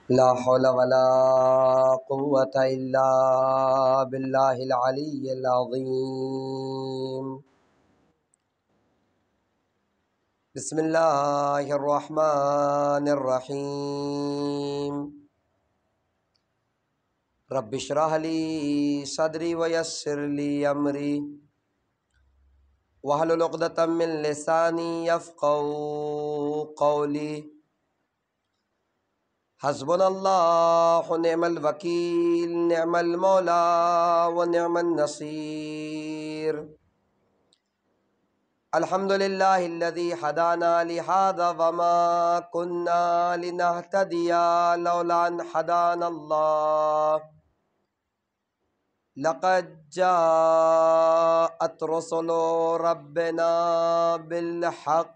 لا حول ولا قوة إلا بالله العلي العظيم. بسم الله الرحمن الرحيم. رب اشرح لي صدري ويسر لي أمري واحلل عقدة من لساني يفقهوا قولي. حسبنا اللہ نعم الوکیل نعم المولا ونعم النصیر. الحمد للہ الذی ہدانا لہذا وما كنا لنہتدی لولا ان ہدانا اللہ. لقد جاءت رسل ربنا بالحق.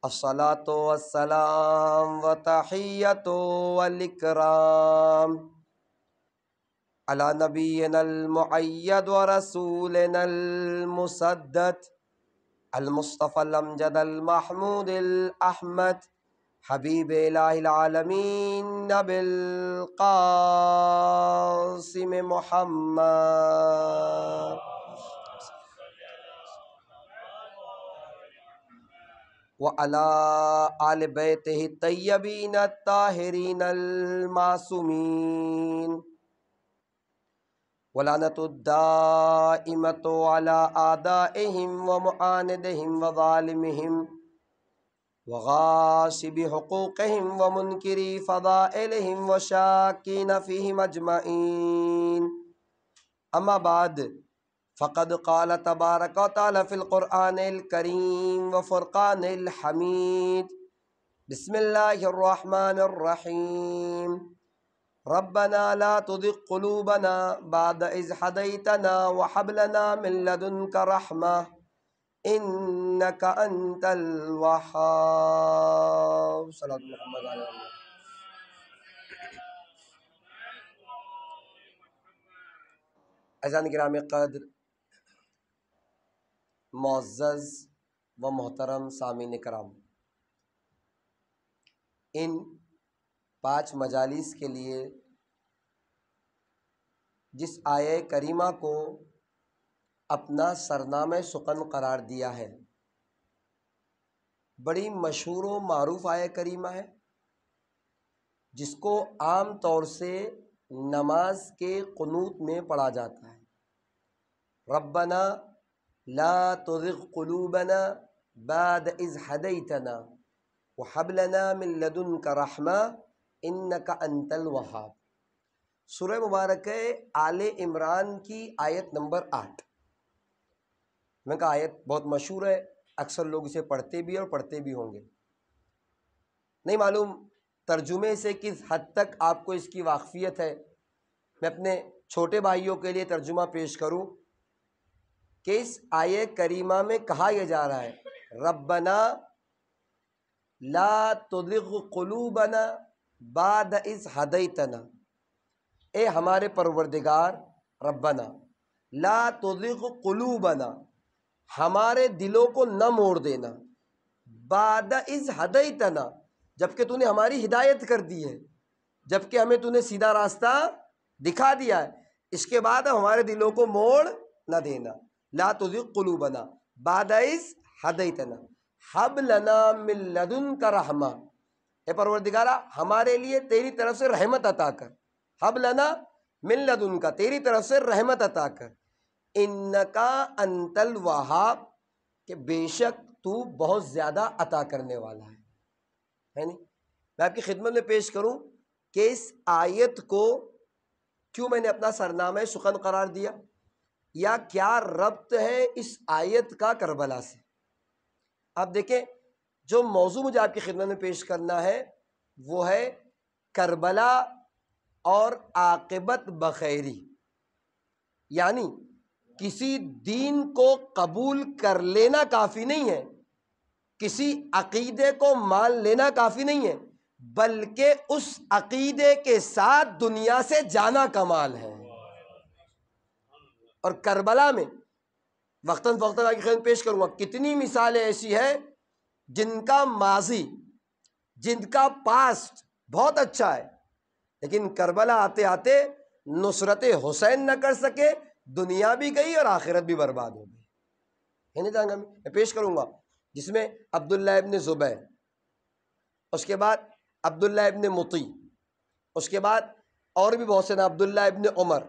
الصلاة والسلام وتحیۃ والاکرام علی نبینا المؤید ورسولنا المسدد المصطفى الامجد المحمود الاحمد حبیب الہ العالمین نبی القاسم محمد وعلى آل بیتہ الطیبین الطاہرین المعصومین ولعنۃ الدائمۃ علی اعدائہم ومعاندہم وظالمہم وغاصب حقوقہم ومنکری فضائلہم وشاکین فیہم اجمعین. اما بعد فقد قال تبارک و تعالی فی القرآن الکریم وفرقان الحمید. بسم اللہ الرحمن الرحیم. ربنا لا تزغ قلوبنا بعد اذ ہدیتنا وہب لنا من لدنک رحمہ انک انت الوہاب. صلی محمد علیہ وسلم. عزیزان کرام قدر، معزز و محترم سامعین کرام، ان 5 مجالس کے لیے جس آیہ کریمہ کو اپنا سرنامہ سخن قرار دیا ہے، بڑی مشہور و معروف آیہ کریمہ ہے، جس کو عام طور سے نماز کے قنوت میں پڑھا جاتا ہے. ربنا لا تزغ قلوبنا بعد اذ ہدیتنا وہب لنا من لدنک رحمہ انک انت الوہاب. سورہ مبارک آل عمران کی آیت نمبر 8. میں کہا آیت بہت مشہور ہے، اکثر لوگ اسے پڑھتے بھی اور پڑھتے بھی ہوں گے. نہیں معلوم ترجمے سے کس حد تک آپ کو اس کی واقفیت ہے. میں اپنے چھوٹے بھائیوں کے لیے ترجمہ پیش کروں کہ اس آیہ کریمہ میں کہا یہ جا رہا ہے ربنا لا تزغ قلوبنا بعد اذ ہدیتنا. اے ہمارے پروردگار ربنا لا تزغ قلوبنا، ہمارے دلوں کو نہ موڑ دینا، بعد اذ ہدیتنا، جبکہ تو نے ہماری ہدایت کر دی ہے، جبکہ ہمیں تو نے سیدھا راستہ دکھا دیا ہے، اس کے بعد ہمارے دلوں کو موڑ نہ دینا. لا تزغ قلوبنا بعد اذ ہدیتنا ہب لنا من لدنک رحمہ. اے پروردگارہ ہمارے لیے تیری طرف سے رحمت عطا کر. ہب لنا من لدنک، تیری طرف سے رحمت عطا کر. انکا انت الوہاب، کہ بے شک تو بہت زیادہ عطا کرنے والا ہے نہیں. میں آپ کی خدمت میں پیش کروں کہ اس آیت کو کیوں میں نے اپنا سرنامہ سخن قرار دیا، یا کیا ربط ہے اس آیت کا کربلا سے. آپ دیکھیں جو موضوع مجھے آپ کی خدمت میں پیش کرنا ہے وہ ہے کربلا اور عاقبت بخیری. یعنی کسی دین کو قبول کر لینا کافی نہیں ہے، کسی عقیدے کو مان لینا کافی نہیں ہے، بلکہ اس عقیدے کے ساتھ دنیا سے جانا کمال ہے. اور کربلا میں وقتاً فوقتاً آپ کی خدمت پیش کروں گا کتنی مثالیں ایسی ہیں جن کا ماضی، جن کا پاسٹ بہت اچھا ہے، لیکن کربلا آتے آتے نصرت حسین نہ کر سکے، دنیا بھی گئی اور آخرت بھی برباد ہو گئی. نہیں جائیں گا، میں پیش کروں گا جس میں عبداللہ ابن زبیر، اس کے بعد عبداللہ ابن مطیع، اس کے بعد اور بھی بہت سے نا، عبداللہ ابن عمر.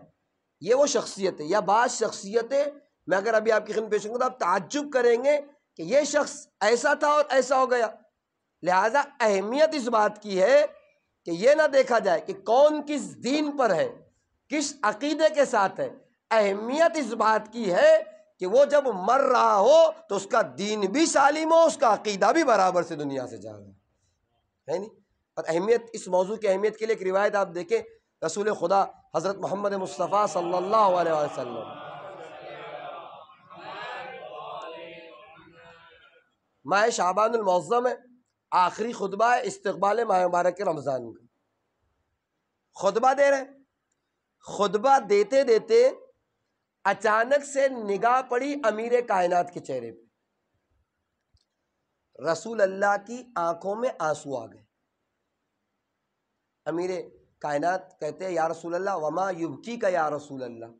یہ وہ شخصیتیں یا بعض شخصیتیں میں اگر ابھی آپ کی خدمت پیش کروں گا تو آپ تعجب کریں گے کہ یہ شخص ایسا تھا اور ایسا ہو گیا. لہٰذا اہمیت اس بات کی ہے کہ یہ نہ دیکھا جائے کہ کون کس دین پر ہے، کس عقیدے کے ساتھ ہے. اہمیت اس بات کی ہے کہ وہ جب مر رہا ہو تو اس کا دین بھی سالم ہو، اس کا عقیدہ بھی برابر سے دنیا سے جا رہا ہے نہیں. اور اہمیت، اس موضوع کی اہمیت کے لیے ایک روایت آپ دیکھیں، رسول خدا حضرت محمد مصطفیٰ صلی اللہ علیہ وسلم ماہ شعبان المعظم ہے، آخری خطبہ ہے استقبال ماہ مبارک رمضان کا. خطبہ دے رہے ہیں، خطبہ دیتے دیتے اچانک سے نگاہ پڑی امیر کائنات کے چہرے پہ. رسول اللہ کی آنکھوں میں آنسو آ گئے. امیر کائنات کہتے ہیں یا رسول اللہ وما یبکی کا یا رسول اللہ،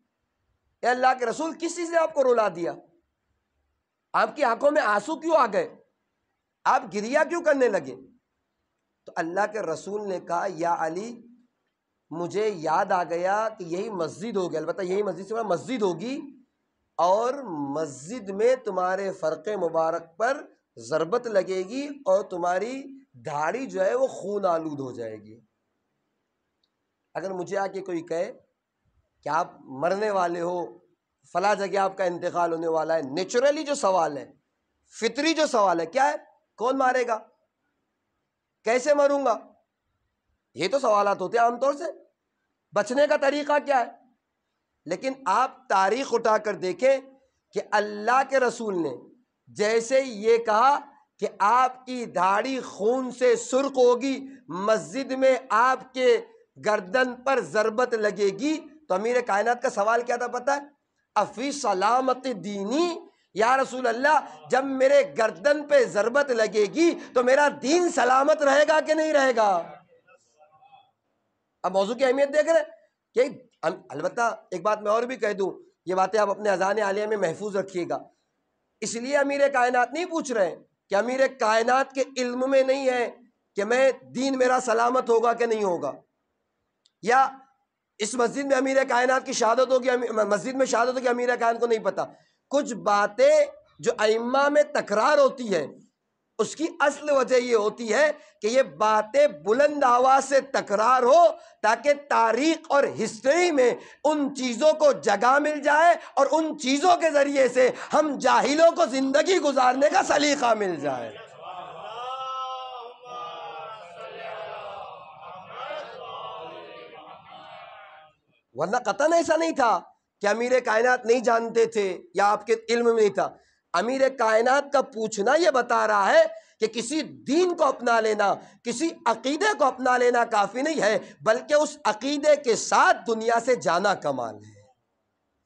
اے اللہ کے رسول کس چیز نے آپ کو رلا دیا؟ آپ کی آنکھوں میں آنسو کیوں آ گئے؟ آپ گریا کیوں کرنے لگے؟ تو اللہ کے رسول نے کہا یا علی، مجھے یاد آ گیا کہ یہی مسجد ہوگی، البتہ یہی مسجد سے مسجد ہوگی، اور مسجد میں تمہارے فرق مبارک پر ضربت لگے گی اور تمہاری داڑھی جو ہے وہ خون آلود ہو جائے گی. اگر مجھے آ کے کوئی کہے کہ آپ مرنے والے ہو، فلاں جگہ آپ کا انتقال ہونے والا ہے، نیچرلی جو سوال ہے، فطری جو سوال ہے کیا ہے؟ کون مارے گا؟ کیسے مروں گا؟ یہ تو سوالات ہوتے ہیں عام طور سے. بچنے کا طریقہ کیا ہے؟ لیکن آپ تاریخ اٹھا کر دیکھیں کہ اللہ کے رسول نے جیسے یہ کہا کہ آپ کی داڑھی خون سے سرخ ہوگی، مسجد میں آپ کے گردن پر ضربت لگے گی، تو امیر کائنات کا سوال کیا تھا پتہ ہے؟ افی سلامت دینی، یا رسول اللہ جب میرے گردن پہ ضربت لگے گی تو میرا دین سلامت رہے گا کہ نہیں رہے گا؟ اب موضوع کی اہمیت دیکھ رہے کہ البتہ ایک بات میں اور بھی کہہ دوں، یہ باتیں آپ اپنے اذان عالیہ میں محفوظ رکھیے گا. اس لیے امیر کائنات نہیں پوچھ رہے ہیں کہ امیر کائنات کے علم میں نہیں ہے کہ میں دین میرا سلامت ہوگا کہ نہیں ہوگا، یا اس مسجد میں امیر کائنات کی شہادت ہوگی، مسجد میں شہادت ہوگی، امیر کائنات کو نہیں پتا. کچھ باتیں جو ائمہ میں تکرار ہوتی ہے اس کی اصل وجہ یہ ہوتی ہے کہ یہ باتیں بلند آواز سے تکرار ہو تاکہ تاریخ اور ہسٹری میں ان چیزوں کو جگہ مل جائے اور ان چیزوں کے ذریعے سے ہم جاہلوں کو زندگی گزارنے کا سلیقہ مل جائے. ورنہ قطعاً ایسا نہیں تھا کہ امیر کائنات نہیں جانتے تھے یا آپ کے علم میں نہیں تھا. امیر کائنات کا پوچھنا یہ بتا رہا ہے کہ کسی دین کو اپنا لینا، کسی عقیدے کو اپنا لینا کافی نہیں ہے، بلکہ اس عقیدے کے ساتھ دنیا سے جانا کمال ہے.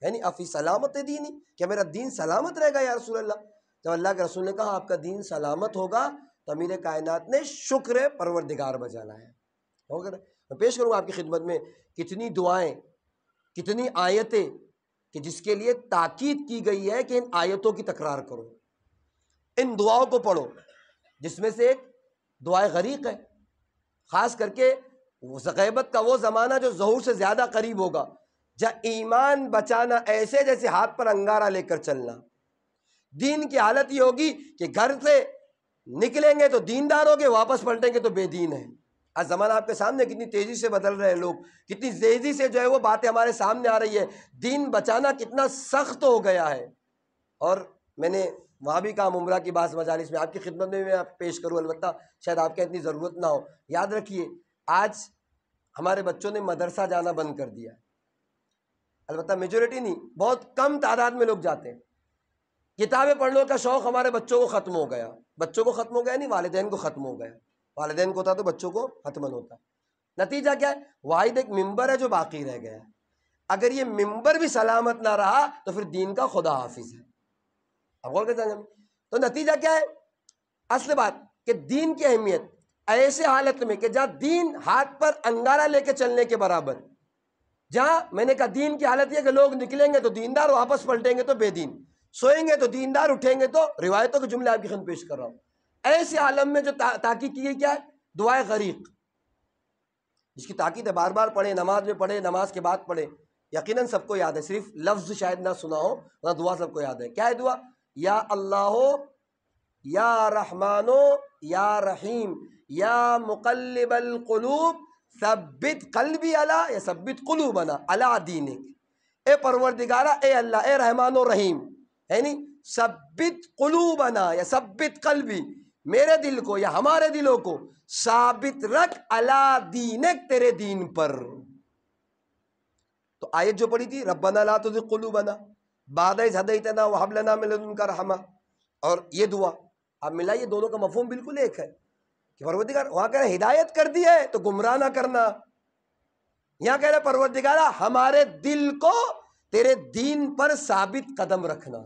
یعنی افی سلامت دینی، کہ میرا دین سلامت رہے گا یا رسول اللہ. جب اللہ کے رسول نے کہا آپ کا دین سلامت ہوگا تو امیر کائنات نے شکر پروردگار بجا لایا. ہو گیا؟ میں پیش کروں گا آپ کی خدمت میں کتنی دعائیں، کتنی آیتیں کہ جس کے لیے تاکید کی گئی ہے کہ ان آیتوں کی تکرار کرو، ان دعاؤں کو پڑھو، جس میں سے ایک دعائے غریق ہے. خاص کر کے غیبت کا وہ زمانہ جو ظہور سے زیادہ قریب ہوگا، جہاں ایمان بچانا ایسے جیسے ہاتھ پر انگارہ لے کر چلنا. دین کی حالت یہ ہوگی کہ گھر سے نکلیں گے تو دیندار ہوگے، واپس پلٹیں گے تو بے دین ہیں. آج زمانہ آپ کے سامنے کتنی تیزی سے بدل رہے ہیں لوگ، کتنی تیزی سے جو ہے وہ باتیں ہمارے سامنے آ رہی ہے. دین بچانا کتنا سخت ہو گیا ہے. اور میں نے وہاں بھی کہا عمرہ کی بعض مجالس میں، آپ کی خدمت میں میں پیش کروں، البتہ شاید آپ کے اتنی ضرورت نہ ہو. یاد رکھیے آج ہمارے بچوں نے مدرسہ جانا بند کر دیا ہے. البتہ میجورٹی نہیں، بہت کم تعداد میں لوگ جاتے ہیں. کتابیں پڑھنے کا شوق ہمارے بچوں کو ختم ہو گیا. بچوں کو ختم ہو گیا نہیں، والدین کو ختم ہو گیا. والدین کو ہوتا تو بچوں کو ختم ہوتا. نتیجہ کیا ہے؟ واحد ایک ممبر ہے جو باقی رہ گیا ہے. اگر یہ ممبر بھی سلامت نہ رہا تو پھر دین کا خدا حافظ ہے. اب غور کرتے ہیں. تو نتیجہ کیا ہے؟ اصل بات کہ دین کی اہمیت ایسے حالت میں کہ جہاں دین ہاتھ پر انگارہ لے کے چلنے کے برابر، جہاں میں نے کہا دین کی حالت یہ کہ لوگ نکلیں گے تو دیندار، واپس پلٹیں گے تو بے دین، سوئیں گے تو دیندار، اٹھیں گے تو، روایتوں کے جملے آپ کی خدمت پیش کر رہا ہوں۔ ایسے عالم میں جو تاکید کی گئی کیا ہے؟ دعائے غریق، جس کی تاکید ہے بار بار پڑھیں، نماز میں پڑھیں، نماز کے بعد پڑھیں، یقیناً سب کو یاد ہے، صرف لفظ شاید نہ سنا ہو، ورنہ دعا سب کو یاد ہے۔ کیا ہے دعا؟ یا اللہ یا رحمانو یا رحیم یا مقلب القلوب ثبت قلبی علی، یا ثبت قلوبنا علی دینک، اے پروردگارہ، اے اللہ، اے رحمان و رحیم، ہے نہیں، ثبت قلوبنا یا ثبت قلبی، میرے دل کو یا ہمارے دلوں کو ثابت رکھ علی دینک، تیرے دین پر۔ تو آیت جو پڑھی تھی ربنا لا تزغ قلوبنا بعد اذ ہدیتنا وہب لنا من لدنک رحمہ، اور یہ دعا اب ملا، یہ دونوں کا مفہوم بالکل ایک ہے کہ پروردگار وہاں کہہ رہے ہدایت کر دی ہے تو گمراہ نہ کرنا، یہاں کہہ رہے پروردگارہ ہمارے دل کو تیرے دین پر ثابت قدم رکھنا۔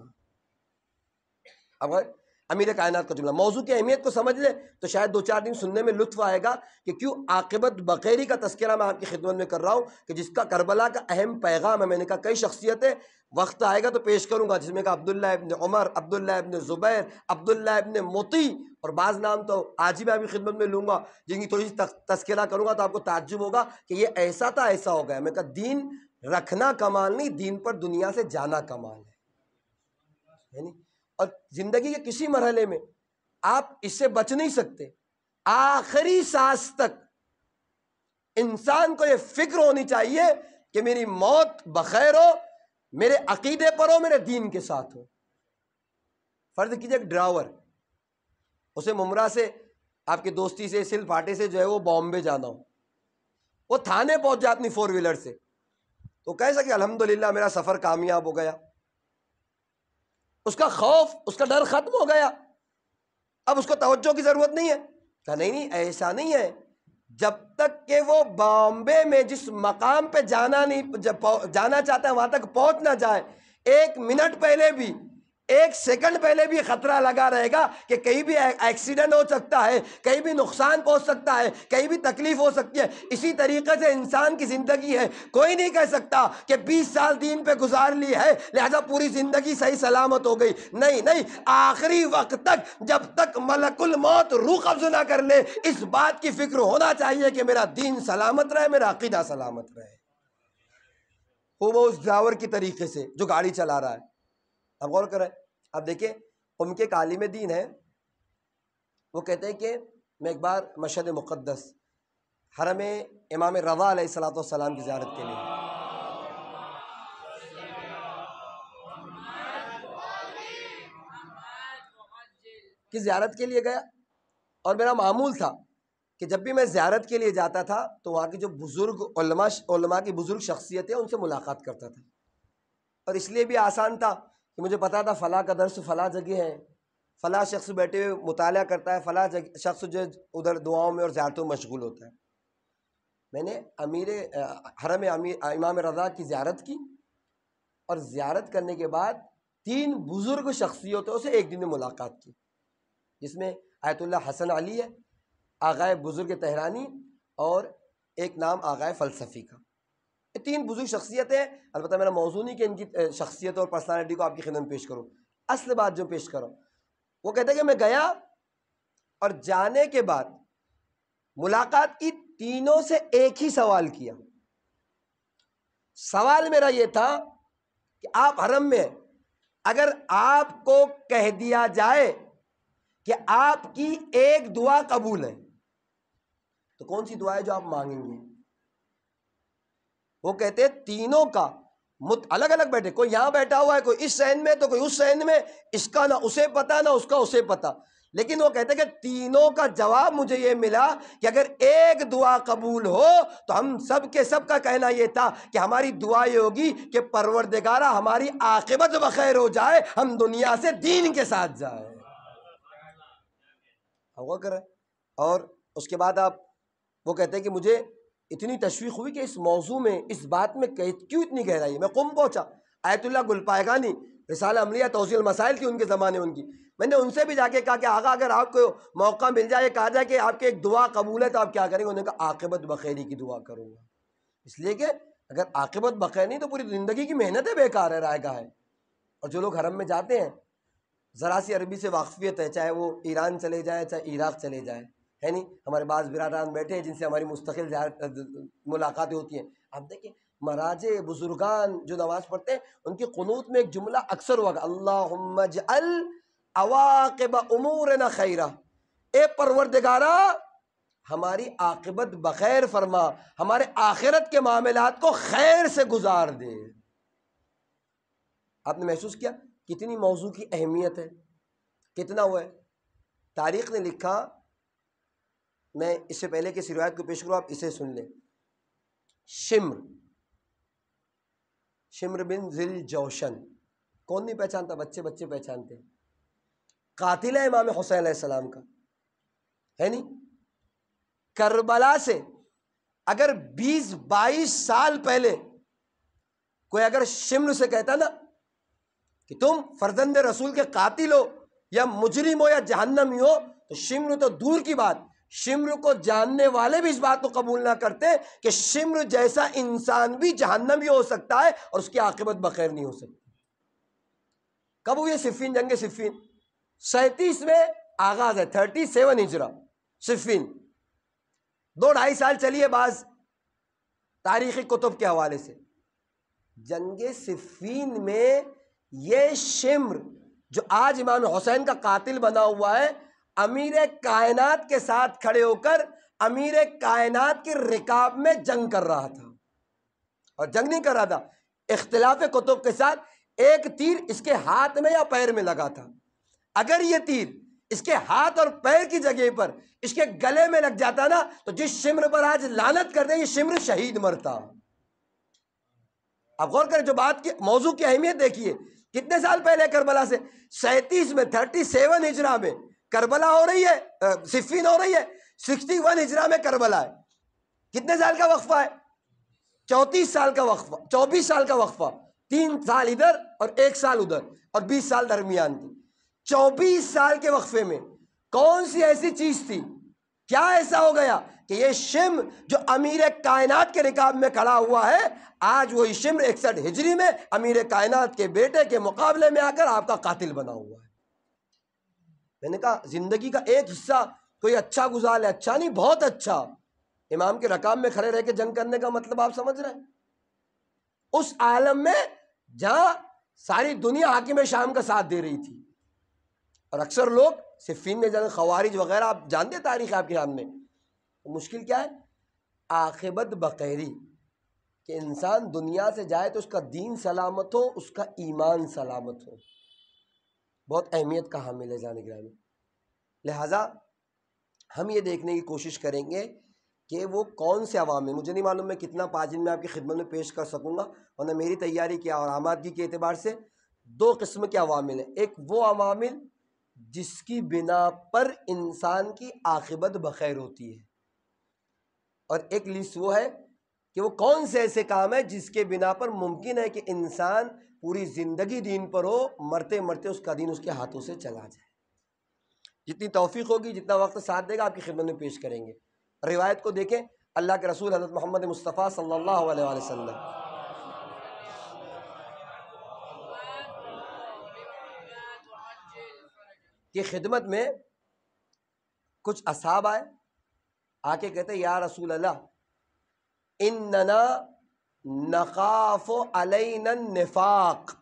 اب امیر کائنات کا جملہ، موضوع کی اہمیت کو سمجھ لیں تو شاید دو چار دن سننے میں لطف آئے گا کہ کیوں عاقبت بقیری کا تذکرہ میں آپ کی خدمت میں کر رہا ہوں، کہ جس کا کربلا کا اہم پیغام ہے۔ میں نے کہا کئی شخصیتیں وقت آئے گا تو پیش کروں گا، جس میں کہا عبداللہ ابن عمر، عبداللہ ابن زبیر، عبداللہ ابن مطیع، اور بعض نام تو آج ہی میں آپ کی خدمت میں لوں گا جن کی تھوڑی سی تذکرہ کروں گا تو آپ کو تعجب ہوگا کہ یہ ایسا تھا، ایسا ہو گیا۔ میں کہا دین رکھنا کمال نہیں، دین پر دنیا سے جانا کمال ہے نہیں؟ اور زندگی کے کسی مرحلے میں آپ اس سے بچ نہیں سکتے، آخری سانس تک انسان کو یہ فکر ہونی چاہیے کہ میری موت بخیر ہو، میرے عقیدے پر ہو، میرے دین کے ساتھ ہو۔ فرض کیجئے ایک ڈرائیور، اسے ممرہ سے، آپ کی دوستی سے، سل پھاٹے سے جو ہے وہ بامبے جانا ہو، وہ تھانے پہنچ جائے اپنی 4 ویلر سے، تو کہہ سکے الحمدللہ میرا سفر کامیاب ہو گیا، اس کا خوف، اس کا ڈر ختم ہو گیا، اب اس کو توجہ کی ضرورت نہیں ہے۔ کہا نہیں ایسا نہیں ہے، جب تک کہ وہ بامبے میں جس مقام پہ جانا چاہتا ہے وہاں تک پہنچ نہ جائے، 1 منٹ پہلے بھی، 1 سیکنڈ پہلے بھی خطرہ لگا رہے گا کہ کہیں بھی ایکسیڈنٹ ہو سکتا ہے، کہیں بھی نقصان پہنچ سکتا ہے، کہیں بھی تکلیف ہو سکتی ہے۔ اسی طریقے سے انسان کی زندگی ہے، کوئی نہیں کہہ سکتا کہ 20 سال دین پہ گزار لی ہے لہذا پوری زندگی صحیح سلامت ہو گئی، نہیں نہیں، آخری وقت تک جب تک ملک الموت روح قبض نہ کر لے، اس بات کی فکر ہونا چاہیے کہ میرا دین سلامت رہے، میرا عقیدہ سلامت رہے۔ وہ اس ڈرائیور کی طریقے سے جو گاڑی چلا رہا ہے، اب غور کریں، اب دیکھیں ان کے عالم دین ہے، وہ کہتے ہیں کہ میں ایک بار مشہد مقدس حرم امام رضا علیہ السلام کی زیارت کے لیے گیا، اور میرا معمول تھا کہ جب بھی میں زیارت کے لیے جاتا تھا تو وہاں کی جو بزرگ علماء کی بزرگ شخصیتیں ان سے ملاقات کرتا تھا، اور اس لیے بھی آسان تھا کہ مجھے پتا تھا فلاں کا درس فلاں جگہ ہے، فلاں شخص بیٹھے ہوئے مطالعہ کرتا ہے، فلاں شخص جو ادھر دعاؤں میں اور زیارتوں میں مشغول ہوتا ہے۔ میں نے حرم امام رضا کی زیارت کی، اور زیارت کرنے کے بعد 3 بزرگ شخصیتوں سے ایک دن میں ملاقات کی، جس میں آیت اللہ حسن علی ہے، آغائے بزرگ تہرانی، اور ایک نام آغائے فلسفی کا۔ یہ 3 بزرگ شخصیتیں، البتہ میرا موضوع نہیں کہ ان کی شخصیت اور پرسنالٹی کو آپ کی خدمت پیش کروں، اصل بات جو پیش کروں، وہ کہتے ہیں کہ میں گیا اور جانے کے بعد ملاقات کی، تینوں سے ایک ہی سوال کیا۔ سوال میرا یہ تھا کہ آپ حرم میں، اگر آپ کو کہہ دیا جائے کہ آپ کی ایک دعا قبول ہے تو کون سی دعا ہے جو آپ مانگیں گے؟ وہ کہتے ہیں تینوں کا الگ الگ بیٹھے، کوئی یہاں بیٹھا ہوا ہے، کوئی اس صحن میں تو کوئی اس صحن میں، اس کا نہ اسے پتا نہ اس کا اسے پتا، لیکن وہ کہتے ہیں کہ تینوں کا جواب مجھے یہ ملا کہ اگر ایک دعا قبول ہو تو ہم سب کے سب کا کہنا یہ تھا کہ ہماری دعا یہ ہوگی کہ پروردگارہ ہماری عاقبت بخیر ہو جائے، ہم دنیا سے دین کے ساتھ جائیں۔ وہ کریں، اور اس کے بعد وہ کہتے ہیں کہ مجھے اتنی تشویق ہوئی کہ اس موضوع میں، اس بات میں کیوں اتنی گہرائی ہے۔ میں قم پہنچا، آیت اللہ گلپائگانی، رسالہ عملیہ توضیح المسائل تھی ان کے زمانے ان کی، میں نے ان سے بھی جا کے کہا کہ آقا اگر آپ کو موقع مل جائے، کہا جائے کہ آپ کی ایک دعا قبول ہے تو آپ کیا کریں گے؟ انہوں نے کہا عاقبت بخیری کی دعا کروں گا، اس لیے کہ اگر عاقبت بخیر نہیں تو پوری زندگی کی محنتیں بیکار ہے، رائے گاہ ہے۔ اور جو لوگ حرم میں جاتے ہیں، ذرا سی عربی سے واقفیت ہے، چاہے وہ ایران چلے جائیں چاہے عراق چلے جائیں، ہے نہیں؟ ہمارے بعض برادران بیٹھے ہیں جن سے ہماری مستقل ملاقاتیں ہوتی ہیں۔ آپ دیکھیں مراجع بزرگان جو نماز پڑھتے ہیں ان کی قنوت میں ایک جملہ اکثر ہوا کہ اللہم اجعل عواقب امورنا خیرہ، اے پروردگارا ہماری عاقبت بخیر فرما، ہمارے آخرت کے معاملات کو خیر سے گزار دے۔ آپ نے محسوس کیا کتنی موضوع کی اہمیت ہے، کتنا ہوا ہے؟ تاریخ نے لکھا، میں اس سے پہلے کہ اس روایت کو پیش کروں آپ اسے سن لیں۔ شمر بن ذی الجوشن، کون نہیں پہچانتا؟ بچے بچے پہچانتے ہیں، قاتل ہے امام حسین علیہ السلام کا، ہے نہیں؟ کربلا سے اگر 20-22 سال پہلے کوئی اگر شمر سے کہتا نا کہ تم فرزند رسول کے قاتل ہو یا مجرم ہو یا جہنمی ہو، تو شمر تو دور کی بات، شمر کو جاننے والے بھی اس بات کو قبول نہ کرتے کہ شمر جیسا انسان بھی جہنمی ہو سکتا ہے اور اس کی عاقبت بخیر نہیں ہو سکتی۔ کب ہوئی صفین؟ جنگ صفین 37 میں آغاز ہے، 37 ہجرہ صفین، 2-2.5 سال چلی ہے بعض تاریخی کتب کے حوالے سے۔ جنگ صفین میں یہ شمر جو آج امام حسین کا قاتل بنا ہوا ہے، امیر کائنات کے ساتھ کھڑے ہو کر امیر کائنات کے رکاب میں جنگ کر رہا تھا، اور جنگ نہیں کر رہا تھا، اختلاف کتب کے ساتھ ایک تیر اس کے ہاتھ میں یا پیر میں لگا تھا، اگر یہ تیر اس کے ہاتھ اور پیر کی جگہ پر اس کے گلے میں لگ جاتا نا تو جس شمر پر آج لعنت کرتے ہیں یہ شمر شہید مرتا۔ آپ غور کریں، جو بات کی موضوع کی اہمیت دیکھیے، کتنے سال پہلے کربلا سے 37 میں 37 ہجرہ میں کربلا ہو رہی ہے، صفین ہو رہی ہے، 61 ہجرہ میں کربلا ہے، کتنے سال کا وقفہ ہے؟ 34 سال کا وقفہ، 24 سال کا وقفہ، 3 سال ادھر اور 1 سال ادھر اور 20 سال درمیان تھی۔ 24 سال کے وقفے میں کون سی ایسی چیز تھی، کیا ایسا ہو گیا کہ یہ شمر جو امیر کائنات کے رکاب میں کھڑا ہوا ہے، آج وہی شمر 61 ہجری میں امیر کائنات کے بیٹے کے مقابلے میں آ کر آپ کا قاتل بنا ہوا ہے۔ میں نے کہا زندگی کا ایک حصہ کوئی اچھا گزار ہے، اچھا نہیں بہت اچھا، امام کے رکاب میں کھڑے رہ کے جنگ کرنے کا مطلب آپ سمجھ رہے ہیں؟ اس عالم میں جہاں ساری دنیا حاکم شام کا ساتھ دے رہی تھی، اور اکثر لوگ صفین میں جنگ خوارج وغیرہ آپ جانتے تاریخ آپ کے سامنے، مشکل کیا ہے؟ عاقبت بخیری، کہ انسان دنیا سے جائے تو اس کا دین سلامت ہو، اس کا ایمان سلامت ہو، بہت اہمیت کا حامل ہے جان گرامی۔ لہٰذا ہم یہ دیکھنے کی کوشش کریں گے کہ وہ کون سے عوامل، مجھے نہیں معلوم میں کتنا 5 دن میں آپ کی خدمت میں پیش کر سکوں گا، ورنہ میری تیاری کیا اور آمادگی کے اعتبار سے 2 قسم کے عوامل ہیں۔ ایک وہ عوامل جس کی بنا پر انسان کی عاقبت بخیر ہوتی ہے، اور ایک لسٹ وہ ہے کہ وہ کون سے ایسے کام ہیں جس کے بنا پر ممکن ہے کہ انسان پوری زندگی دین پر ہو، مرتے مرتے اس کا دین اس کے ہاتھوں سے چلا جائے۔ جتنی توفیق ہوگی، جتنا وقت ساتھ دے گا، آپ کی خدمت میں پیش کریں گے۔ روایت کو دیکھیں، اللہ کے رسول حضرت محمد مصطفیٰ صلی اللہ علیہ وسلم کی خدمت میں کچھ اصحاب آئے، آ کے کہتے یا رسول اللہ اننا نخاف علینا النفاق،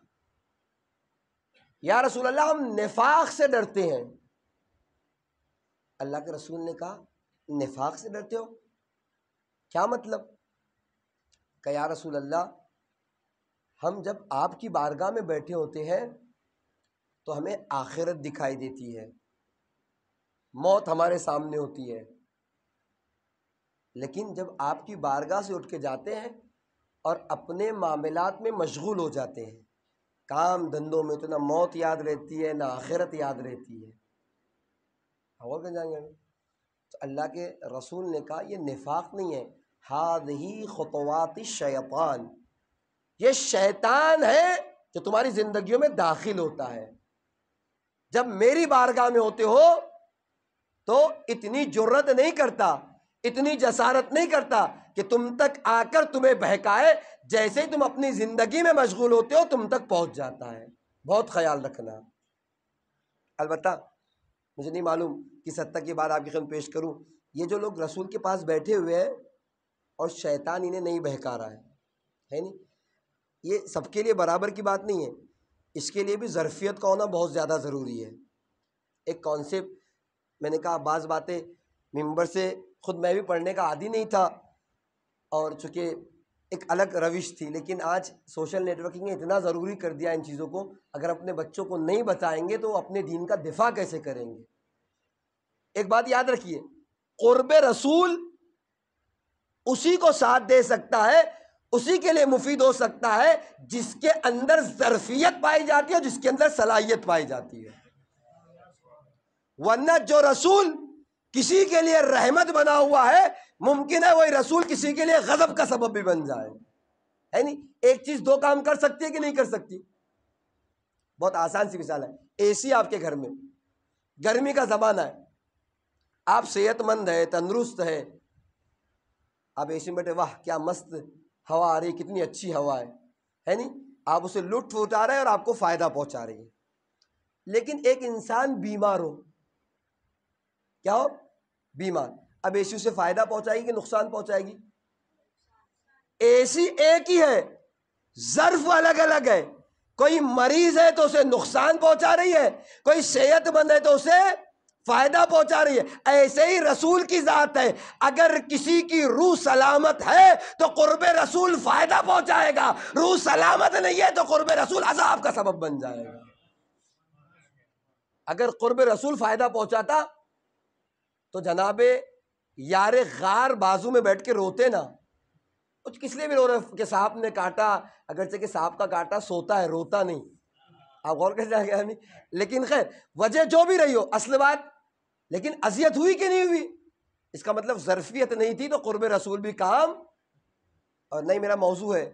یا رسول اللہ ہم نفاق سے ڈرتے ہیں۔ اللہ کے رسول نے کہا نفاق سے ڈرتے ہو، کیا مطلب؟ کہ یا رسول اللہ ہم جب آپ کی بارگاہ میں بیٹھے ہوتے ہیں تو ہمیں آخرت دکھائی دیتی ہے، موت ہمارے سامنے ہوتی ہے، لیکن جب آپ کی بارگاہ سے اٹھ کے جاتے ہیں اور اپنے معاملات میں مشغول ہو جاتے ہیں، کام دھندوں میں، تو نہ موت یاد رہتی ہے نہ آخرت یاد رہتی ہے۔ اور کیا جائیں گے؟ تو اللہ کے رسول نے کہا یہ نفاق نہیں ہے، ہذہ خطوات الشیطان، یہ شیطان ہے جو تمہاری زندگیوں میں داخل ہوتا ہے۔ جب میری بارگاہ میں ہوتے ہو تو اتنی جرت نہیں کرتا، اتنی جسارت نہیں کرتا کہ تم تک آ کر تمہیں بہکائے، جیسے ہی تم اپنی زندگی میں مشغول ہوتے ہو تم تک پہنچ جاتا ہے۔ بہت خیال رکھنا۔ البتہ مجھے نہیں معلوم کس حد تک یہ بات آپ کی خدمت پیش کروں، یہ جو لوگ رسول کے پاس بیٹھے ہوئے ہیں اور شیطان انہیں نہیں بہکا رہا ہے نہیں، یہ سب کے لیے برابر کی بات نہیں ہے، اس کے لیے بھی ظرفیت کا ہونا بہت زیادہ ضروری ہے۔ ایک کانسیپٹ میں نے کہا، بعض باتیں ممبر سے خود میں بھی پڑھنے کا عادی نہیں تھا، اور چونکہ ایک الگ روش تھی، لیکن آج سوشل نیٹ ورکنگ نے اتنا ضروری کر دیا ان چیزوں کو، اگر اپنے بچوں کو نہیں بتائیں گے تو وہ اپنے دین کا دفاع کیسے کریں گے؟ ایک بات یاد رکھیے، قرب رسول اسی کو ساتھ دے سکتا ہے، اسی کے لیے مفید ہو سکتا ہے جس کے اندر ظرفیت پائی جاتی ہے، جس کے اندر صلاحیت پائی جاتی ہے۔ ورنہ جو رسول کسی کے لیے رحمت بنا ہوا ہے، ممکن ہے وہی رسول کسی کے لیے غضب کا سبب بھی بن جائے، ہے نہیں؟ ایک چیز دو کام کر سکتی ہے کہ نہیں کر سکتی؟ بہت آسان سی مثال ہے، اے سی آپ کے گھر میں، گرمی کا زمانہ ہے، آپ صحت مند ہے، تندرست آپ اے سی میں بیٹھے، واہ کیا مست ہوا آ رہی، کتنی اچھی ہوا ہے نہیں؟ آپ اسے لطف اٹھا رہے ہیں اور آپ کو فائدہ پہنچا رہی ہے۔ لیکن ایک انسان بیمار ہو، کیا ہو؟ بیمار، اب اے سی اسے فائدہ پہنچائے گی کہ نقصان پہنچائے گی؟ اے سی ایک ہی ہے، ظرف الگ الگ ہے، کوئی مریض ہے تو اسے نقصان پہنچا رہی ہے، کوئی صحت مند ہے تو اسے فائدہ پہنچا رہی ہے۔ ایسے ہی رسول کی ذات ہے، اگر کسی کی روح سلامت ہے تو قرب رسول فائدہ پہنچائے گا، روح سلامت نہیں ہے تو قرب رسول عذاب کا سبب بن جائے گا۔ اگر قرب رسول فائدہ پہنچاتا تو جناب یار غار بازو میں بیٹھ کے روتے نا، کچھ کس لیے بھی رو رہے کہ سانپ نے کاٹا، اگرچہ کہ سانپ کا کاٹا سوتا ہے، روتا نہیں، آپ غور کر جائے گا نہیں، لیکن خیر وجہ جو بھی رہی ہو، اصل بات لیکن اذیت ہوئی کہ نہیں ہوئی، اس کا مطلب ظرفیت نہیں تھی تو قرب رسول بھی کام اور نہیں۔ میرا موضوع ہے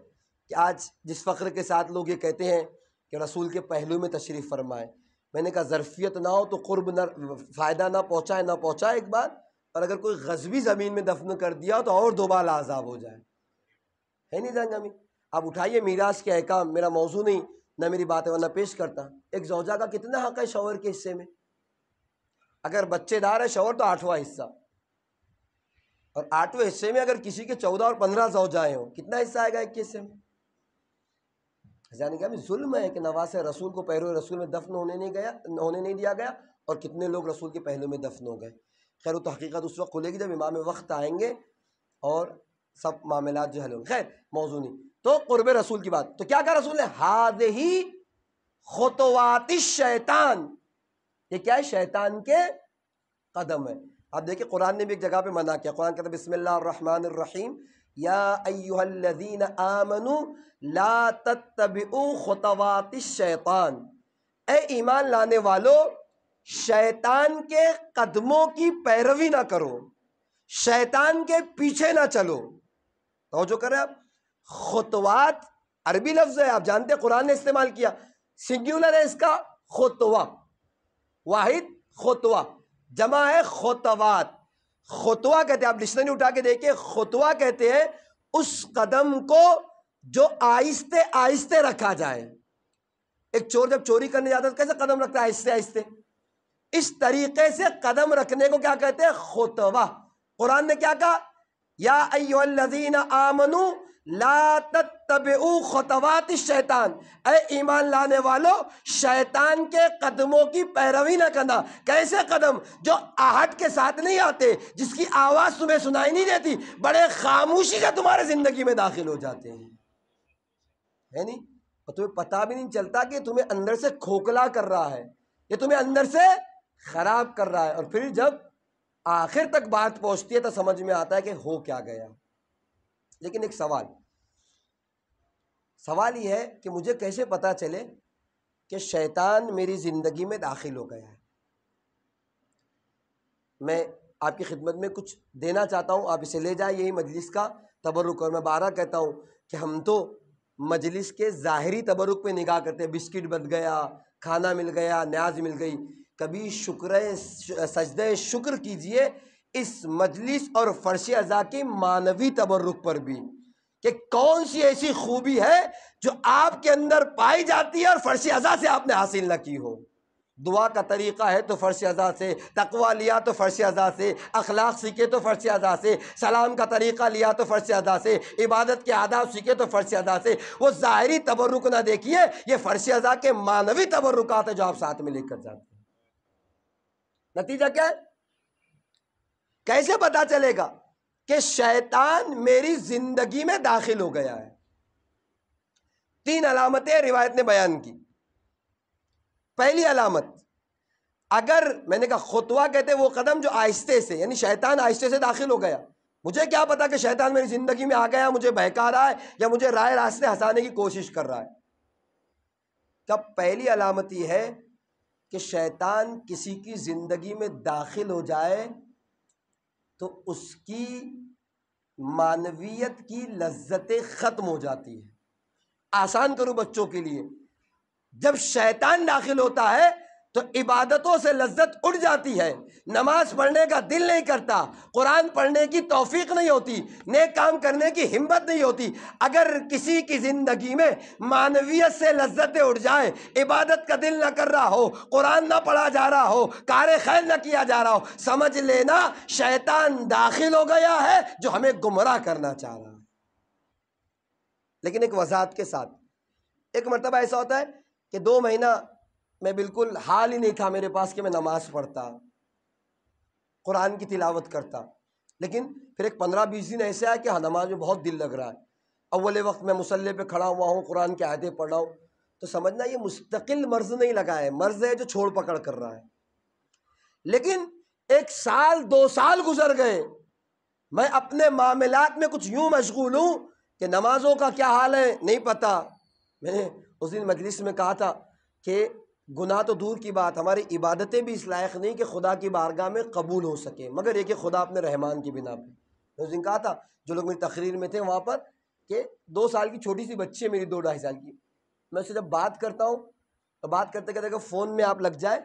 کہ آج جس فخر کے ساتھ لوگ یہ کہتے ہیں کہ رسول کے پہلو میں تشریف فرمائے، میں نے کہا ظرفیت نہ ہو تو قرب نہ فائدہ نہ پہنچائے ایک بات، اور اگر کوئی غصبی زمین میں دفن کر دیا تو اور دوبالا عذاب ہو جائے، ہے نہیں جان جامی؟ آپ اٹھائیے میراث کے احکام، میرا موضوع نہیں نہ میری بات ہے ورنہ پیش کرتا۔ ایک زوجہ کا کتنا حق ہے شوہر کے حصے میں؟ اگر بچے دار ہے شوہر تو 8واں حصہ، اور 8ویں حصے میں اگر کسی کے 14 اور 15 زوجائیں ہوں کتنا حصہ آئے گا ایک کے حصے میں؟ یعنی کہ ظلم ہے کہ نواز رسول کو پہلو رسول میں دفن ہونے نہیں دیا گیا، اور کتنے لوگ رسول کے پہلو میں دفن ہو گئے۔ خیر وہ تو حقیقت اس وقت کھلے گی جب امام وقت آئیں گے اور سب معاملات جو حل ہوں گے۔ خیر موضوع نہیں، تو قرب رسول کی بات تو کیا کہا رسول نے؟ ہذہ خطوات الشیطان، یہ کیا ہے؟ شیطان کے قدم ہے۔ آپ دیکھیں قرآن نے بھی ایک جگہ پہ منع کیا، قرآن کہتا ہے بسم اللہ الرحمن الرحیم یا ایھا الذین آمنوا لا تتبعوا خطوات الشیطان، اے ایمان لانے والو شیطان کے قدموں کی پیروی نہ کرو، شیطان کے پیچھے نہ چلو۔ توجہ کریں آپ، خطوات عربی لفظ ہے، آپ جانتے ہیں قرآن نے استعمال کیا، سنگیولر ہے اس کا خطوہ، واحد خطوہ، جمع ہے خطوات۔ خطوہ کہتے ہیں، آپ ڈکشنری اٹھا کے دیکھیں، خطوہ کہتے ہیں اس قدم کو جو آہستہ آہستہ رکھا جائے۔ ایک چور جب چوری کرنے جاتا ہے تو کیسے قدم رکھتا ہے؟ آہستہ آہستہ۔ اس طریقے سے قدم رکھنے کو کیا کہتے ہیں؟ خطوہ۔ قرآن نے کیا کہا؟ یا ایھا الذین آمنوا لا تتبعوا خطوات الشیطان، اے ایمان لانے والو شیطان کے قدموں کی پیروی نہ کرنا۔ کیسے قدم؟ جو آہٹ کے ساتھ نہیں آتے، جس کی آواز تمہیں سنائی نہیں دیتی، بڑے خاموشی سے تمہارے زندگی میں داخل ہو جاتے ہیں، ہے نہیں؟ اور تمہیں پتہ بھی نہیں چلتا کہ تمہیں اندر سے کھوکھلا کر رہا ہے، یہ تمہیں اندر سے خراب کر رہا ہے، اور پھر جب آخر تک بات پہنچتی ہے تو سمجھ میں آتا ہے کہ ہو کیا گیا۔ لیکن ایک سوال یہ ہے کہ مجھے کیسے پتا چلے کہ شیطان میری زندگی میں داخل ہو گیا ہے؟ میں آپ کی خدمت میں کچھ دینا چاہتا ہوں، آپ اسے لے جائیں، یہی مجلس کا تبرک۔ اور میں بارہ کہتا ہوں کہ ہم تو مجلس کے ظاہری تبرک پہ نگاہ کرتے ہیں، بسکٹ بچ گیا، کھانا مل گیا، نیاز مل گئی، کبھی سجدہ شکر کیجئے اس مجلس اور فرش ازا کی معنوی تبرک پر بھی، کہ کون سی ایسی خوبی ہے جو آپ کے اندر پائی جاتی ہے اور فرش ازا سے آپ نے حاصل نہ کی ہو۔ دعا کا طریقہ ہے تو فرش ازا سے، تقویٰ لیا تو فرش ازا سے، اخلاق سیکھے تو فرش ازا سے، سلام کا طریقہ لیا تو فرش ازا سے، عبادت کے آداب سیکھے تو فرش ازا سے۔ وہ ظاہری تبرک نہ دیکھیے، یہ فرش ازا کے معنوی تبرکات ہیں جو آپ ساتھ میں لے کر جاتے ہیں۔ نتیجہ کیا ہے؟ کیسے پتا چلے گا کہ شیطان میری زندگی میں داخل ہو گیا ہے؟ 3 علامتیں روایت نے بیان کی۔ پہلی علامت، اگر میں نے کہا خطوہ کہتے وہ قدم جو آہستہ سے، یعنی شیطان آہستہ سے داخل ہو گیا، مجھے کیا پتا کہ شیطان میری زندگی میں آ گیا، مجھے بہکا رہا ہے یا مجھے رائے راستے ہنسانے کی کوشش کر رہا ہے۔ تب پہلی علامت یہ ہے کہ شیطان کسی کی زندگی میں داخل ہو جائے تو اس کی معنویت کی لذتیں ختم ہو جاتی ہیں۔ آسان کروں بچوں کے لیے، جب شیطان داخل ہوتا ہے تو عبادتوں سے لذت اڑ جاتی ہے، نماز پڑھنے کا دل نہیں کرتا، قرآن پڑھنے کی توفیق نہیں ہوتی، نیک کام کرنے کی ہمت نہیں ہوتی۔ اگر کسی کی زندگی میں معنویت سے لذتیں اڑ جائیں، عبادت کا دل نہ کر رہا ہو، قرآن نہ پڑھا جا رہا ہو، کار خیر نہ کیا جا رہا ہو، سمجھ لینا شیطان داخل ہو گیا ہے جو ہمیں گمراہ کرنا چاہ رہا ہے۔ لیکن ایک وضاحت کے ساتھ، ایک مرتبہ ایسا ہوتا ہے کہ 2 مہینہ میں بالکل حال ہی نہیں تھا میرے پاس کہ میں نماز پڑھتا، قرآن کی تلاوت کرتا، لیکن پھر ایک 15-20 دن ایسے آیا کہ ہاں نماز میں بہت دل لگ رہا ہے، اول وقت میں مصلی پہ کھڑا ہوا ہوں، قرآن کی آیتیں پڑھ رہا ہوں، تو سمجھنا یہ مستقل مرض نہیں لگا ہے، مرض ہے جو چھوڑ پکڑ کر رہا ہے۔ لیکن 1 سال 2 سال گزر گئے، میں اپنے معاملات میں کچھ یوں مشغول ہوں کہ نمازوں کا کیا حال ہے نہیں پتا۔ میں نے اس دن مجلس میں کہا تھا کہ گناہ تو دور کی بات، ہماری عبادتیں بھی اس لائق نہیں کہ خدا کی بارگاہ میں قبول ہو سکے، مگر یہ کہ خدا اپنے رحمان کی بنا پہ۔ میں اس دن کہا تھا جو لوگ میری تقریر میں تھے وہاں پر کہ 2 سال کی چھوٹی سی بچی ہے میری، 2-2.5 سال کی، میں اس سے جب بات کرتا ہوں تو بات کرتے کرتے اگر فون میں آپ لگ جائے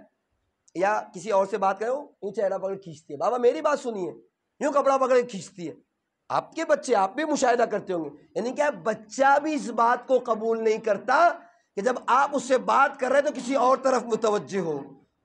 یا کسی اور سے بات کریں، یوں چہرہ پکڑ کھینچتی ہے، بابا میری بات سنیے، یوں کپڑا پکڑ کے کھینچتی ہے۔ آپ کے بچے آپ بھی مشاہدہ کرتے ہوں گے، یعنی کیا بچہ بھی اس بات کو قبول نہیں کرتا کہ جب آپ اس سے بات کر رہے تو کسی اور طرف متوجہ ہو۔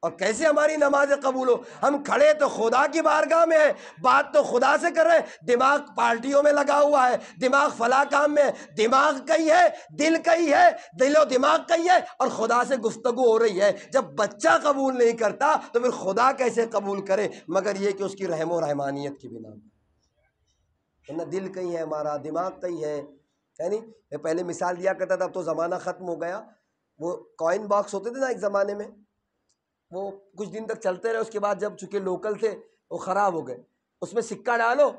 اور کیسے ہماری نمازیں قبول ہو؟ ہم کھڑے تو خدا کی بارگاہ میں ہیں، بات تو خدا سے کر رہے ہیں، دماغ پارٹیوں میں لگا ہوا ہے، دماغ فلاں کام میں ہے، دماغ کئی ہے، دل کئی ہے، دل و دماغ کئی ہے، اور خدا سے گفتگو ہو رہی ہے۔ جب بچہ قبول نہیں کرتا تو پھر خدا کیسے قبول کرے؟ مگر یہ کہ اس کی رحم و رحمانیت کی بنا پر۔ دل کہیں ہے ہمارا، دماغ کہیں ہے، یعنی میں پہلے مثال دیا کرتا تھا، اب تو زمانہ ختم ہو گیا، وہ کوئن باکس ہوتے تھے نا ایک زمانے میں، وہ کچھ دن تک چلتے رہے، اس کے بعد جب چونکہ لوکل تھے وہ خراب ہو گئے، اس میں سکہ ڈالو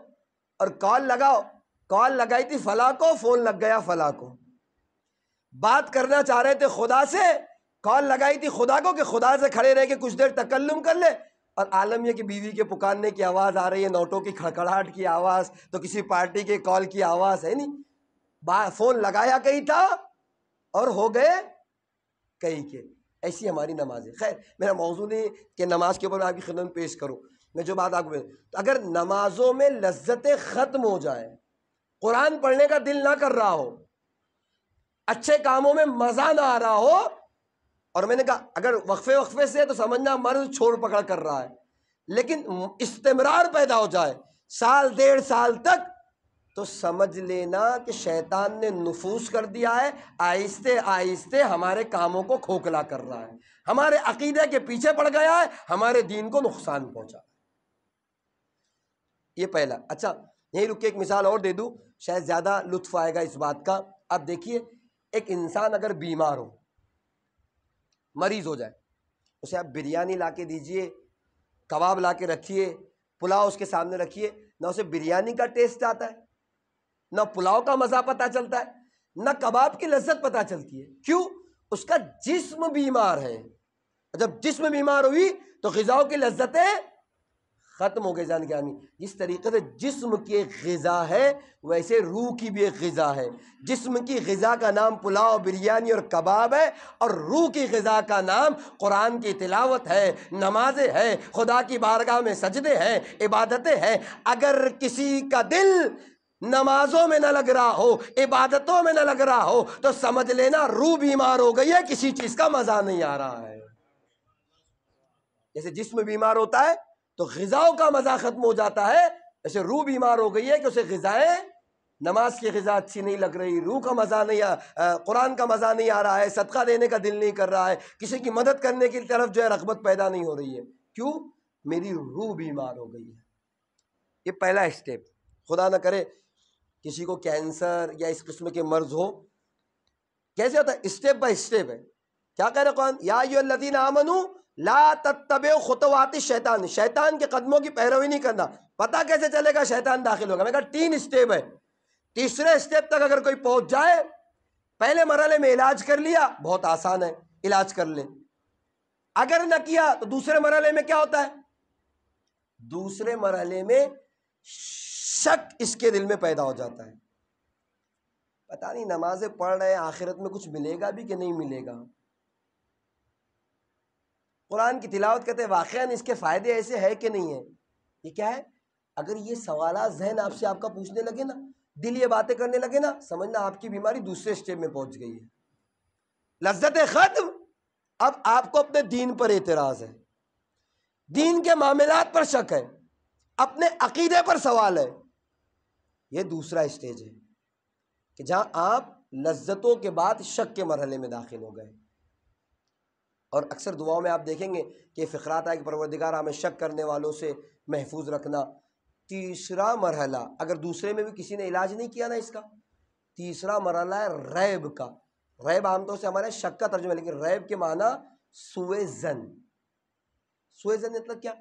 اور کال لگاؤ، کال لگائی تھی فلاں کو، فون لگ گیا فلاں کو، بات کرنا چاہ رہے تھے خدا سے، کال لگائی تھی خدا کو کہ خدا سے کھڑے رہ کے کچھ دیر تکلم کر لے، اور عالم یہ کہ بیوی کے پکارنے کی آواز آ رہی ہے، نوٹوں کی کھڑکھڑاہٹ کی آواز، تو کسی پارٹی کے کال کی آواز ہے نہیں، فون لگایا کہیں تھا اور ہو گئے کہیں کے۔ ایسی ہماری نماز ہے۔ خیر میرا موضوع نہیں کہ نماز کے اوپر میں آپ کی خدمت میں پیش کروں، میں جو بات آپ کو اگر نمازوں میں لذتیں ختم ہو جائیں، قرآن پڑھنے کا دل نہ کر رہا ہو، اچھے کاموں میں مزہ نہ آ رہا ہو، اور میں نے کہا اگر وقفے سے تو سمجھنا مرض چھوڑ پکڑ کر رہا ہے، لیکن استمرار پیدا ہو جائے 1.5 سال تک، تو سمجھ لینا کہ شیطان نے نفوذ کر دیا ہے، آہستہ آہستہ ہمارے کاموں کو کھوکھلا کر رہا ہے، ہمارے عقیدے کے پیچھے پڑ گیا ہے، ہمارے دین کو نقصان پہنچا۔ یہ پہلا۔ اچھا یہیں رک کے ایک مثال اور دے دوں، شاید زیادہ لطف آئے گا اس بات کا۔ اب دیکھیے ایک انسان اگر بیمار ہو، مریض ہو جائے، اسے آپ بریانی لا کے دیجئے، کباب لا کے رکھیے، پلاؤ اس کے سامنے رکھیے، نہ اسے بریانی کا ٹیسٹ آتا ہے، نہ پلاؤ کا مزہ پتہ چلتا ہے، نہ کباب کی لذت پتہ چلتی ہے۔ کیوں؟ اس کا جسم بیمار ہے، جب جسم بیمار ہوئی تو غذاؤں کی لذتیں ختم ہو گئے جان کے آمی. جس طریقے سے جسم کی ایک غذا ہے ویسے روح کی بھی ایک غذا ہے. جسم کی غذا کا نام پلاؤ بریانی اور کباب ہے، اور روح کی غذا کا نام قرآن کی تلاوت ہے، نمازیں ہے، خدا کی بارگاہ میں سجدے ہیں، عبادتیں ہیں. اگر کسی کا دل نمازوں میں نہ لگ رہا ہو، عبادتوں میں نہ لگ رہا ہو، تو سمجھ لینا روح بیمار ہو گئی ہے، کسی چیز کا مزہ نہیں آ رہا ہے. جیسے جسم بیمار ہوتا ہے تو غذاؤں کا مزہ ختم ہو جاتا ہے، ایسے روح بیمار ہو گئی ہے کہ اسے غذائیں، نماز کی غذا اچھی نہیں لگ رہی، روح کا مزہ نہیں، قرآن کا مزہ نہیں آ رہا ہے، صدقہ دینے کا دل نہیں کر رہا ہے، کسی کی مدد کرنے کی طرف جو ہے رغبت پیدا نہیں ہو رہی ہے. کیوں؟ میری روح بیمار ہو گئی ہے. یہ پہلا اسٹیپ. خدا نہ کرے کسی کو کینسر یا اس قسم کے مرض ہو. کیسے ہوتا ہے؟ اسٹیپ بائی اسٹیپ ہے. کیا کہہ رہے قرآن؟ یا ایھا الذین آمنوا لا تتبعوا خطوات الشیطان. شیطان کے قدموں کی پیروی نہیں کرنا. پتہ کیسے چلے گا شیطان داخل ہوگا؟ میں کہا 3 اسٹیپ ہے. تیسرے اسٹیپ تک اگر کوئی پہنچ جائے، پہلے مرحلے میں علاج کر لیا، بہت آسان ہے، علاج کر لے. اگر نہ کیا تو دوسرے مرحلے میں کیا ہوتا ہے؟ دوسرے مرحلے میں شک اس کے دل میں پیدا ہو جاتا ہے. پتہ نہیں نمازیں پڑھ رہے ہیں، آخرت میں کچھ ملے گا بھی کہ نہیں ملے گا. قرآن کی تلاوت کرتے ہیں، واقعاً اس کے فائدے ایسے ہے کہ نہیں ہے؟ یہ کیا ہے؟ اگر یہ سوالات ذہن آپ سے آپ کا پوچھنے لگے نا، دل یہ باتیں کرنے لگے نا، سمجھنا آپ کی بیماری دوسرے اسٹیپ میں پہنچ گئی ہے. لذت ختم. اب آپ کو اپنے دین پر اعتراض ہے، دین کے معاملات پر شک ہے، اپنے عقیدے پر سوال ہے. یہ دوسرا اسٹیج ہے کہ جہاں آپ لذتوں کے بعد شک کے مرحلے میں داخل ہو گئے. اور اکثر دعاؤں میں آپ دیکھیں گے کہ فقرات ہے کہ پروردگار ہمیں شک کرنے والوں سے محفوظ رکھنا. تیسرا مرحلہ، اگر دوسرے میں بھی کسی نے علاج نہیں کیا نا اس کا، تیسرا مرحلہ ہے ریب کا. ریب عام طور سے ہمارے شک کا ترجمہ ہے، لیکن ریب کے معنی سوء ظن. سوء ظن مطلب کیا؟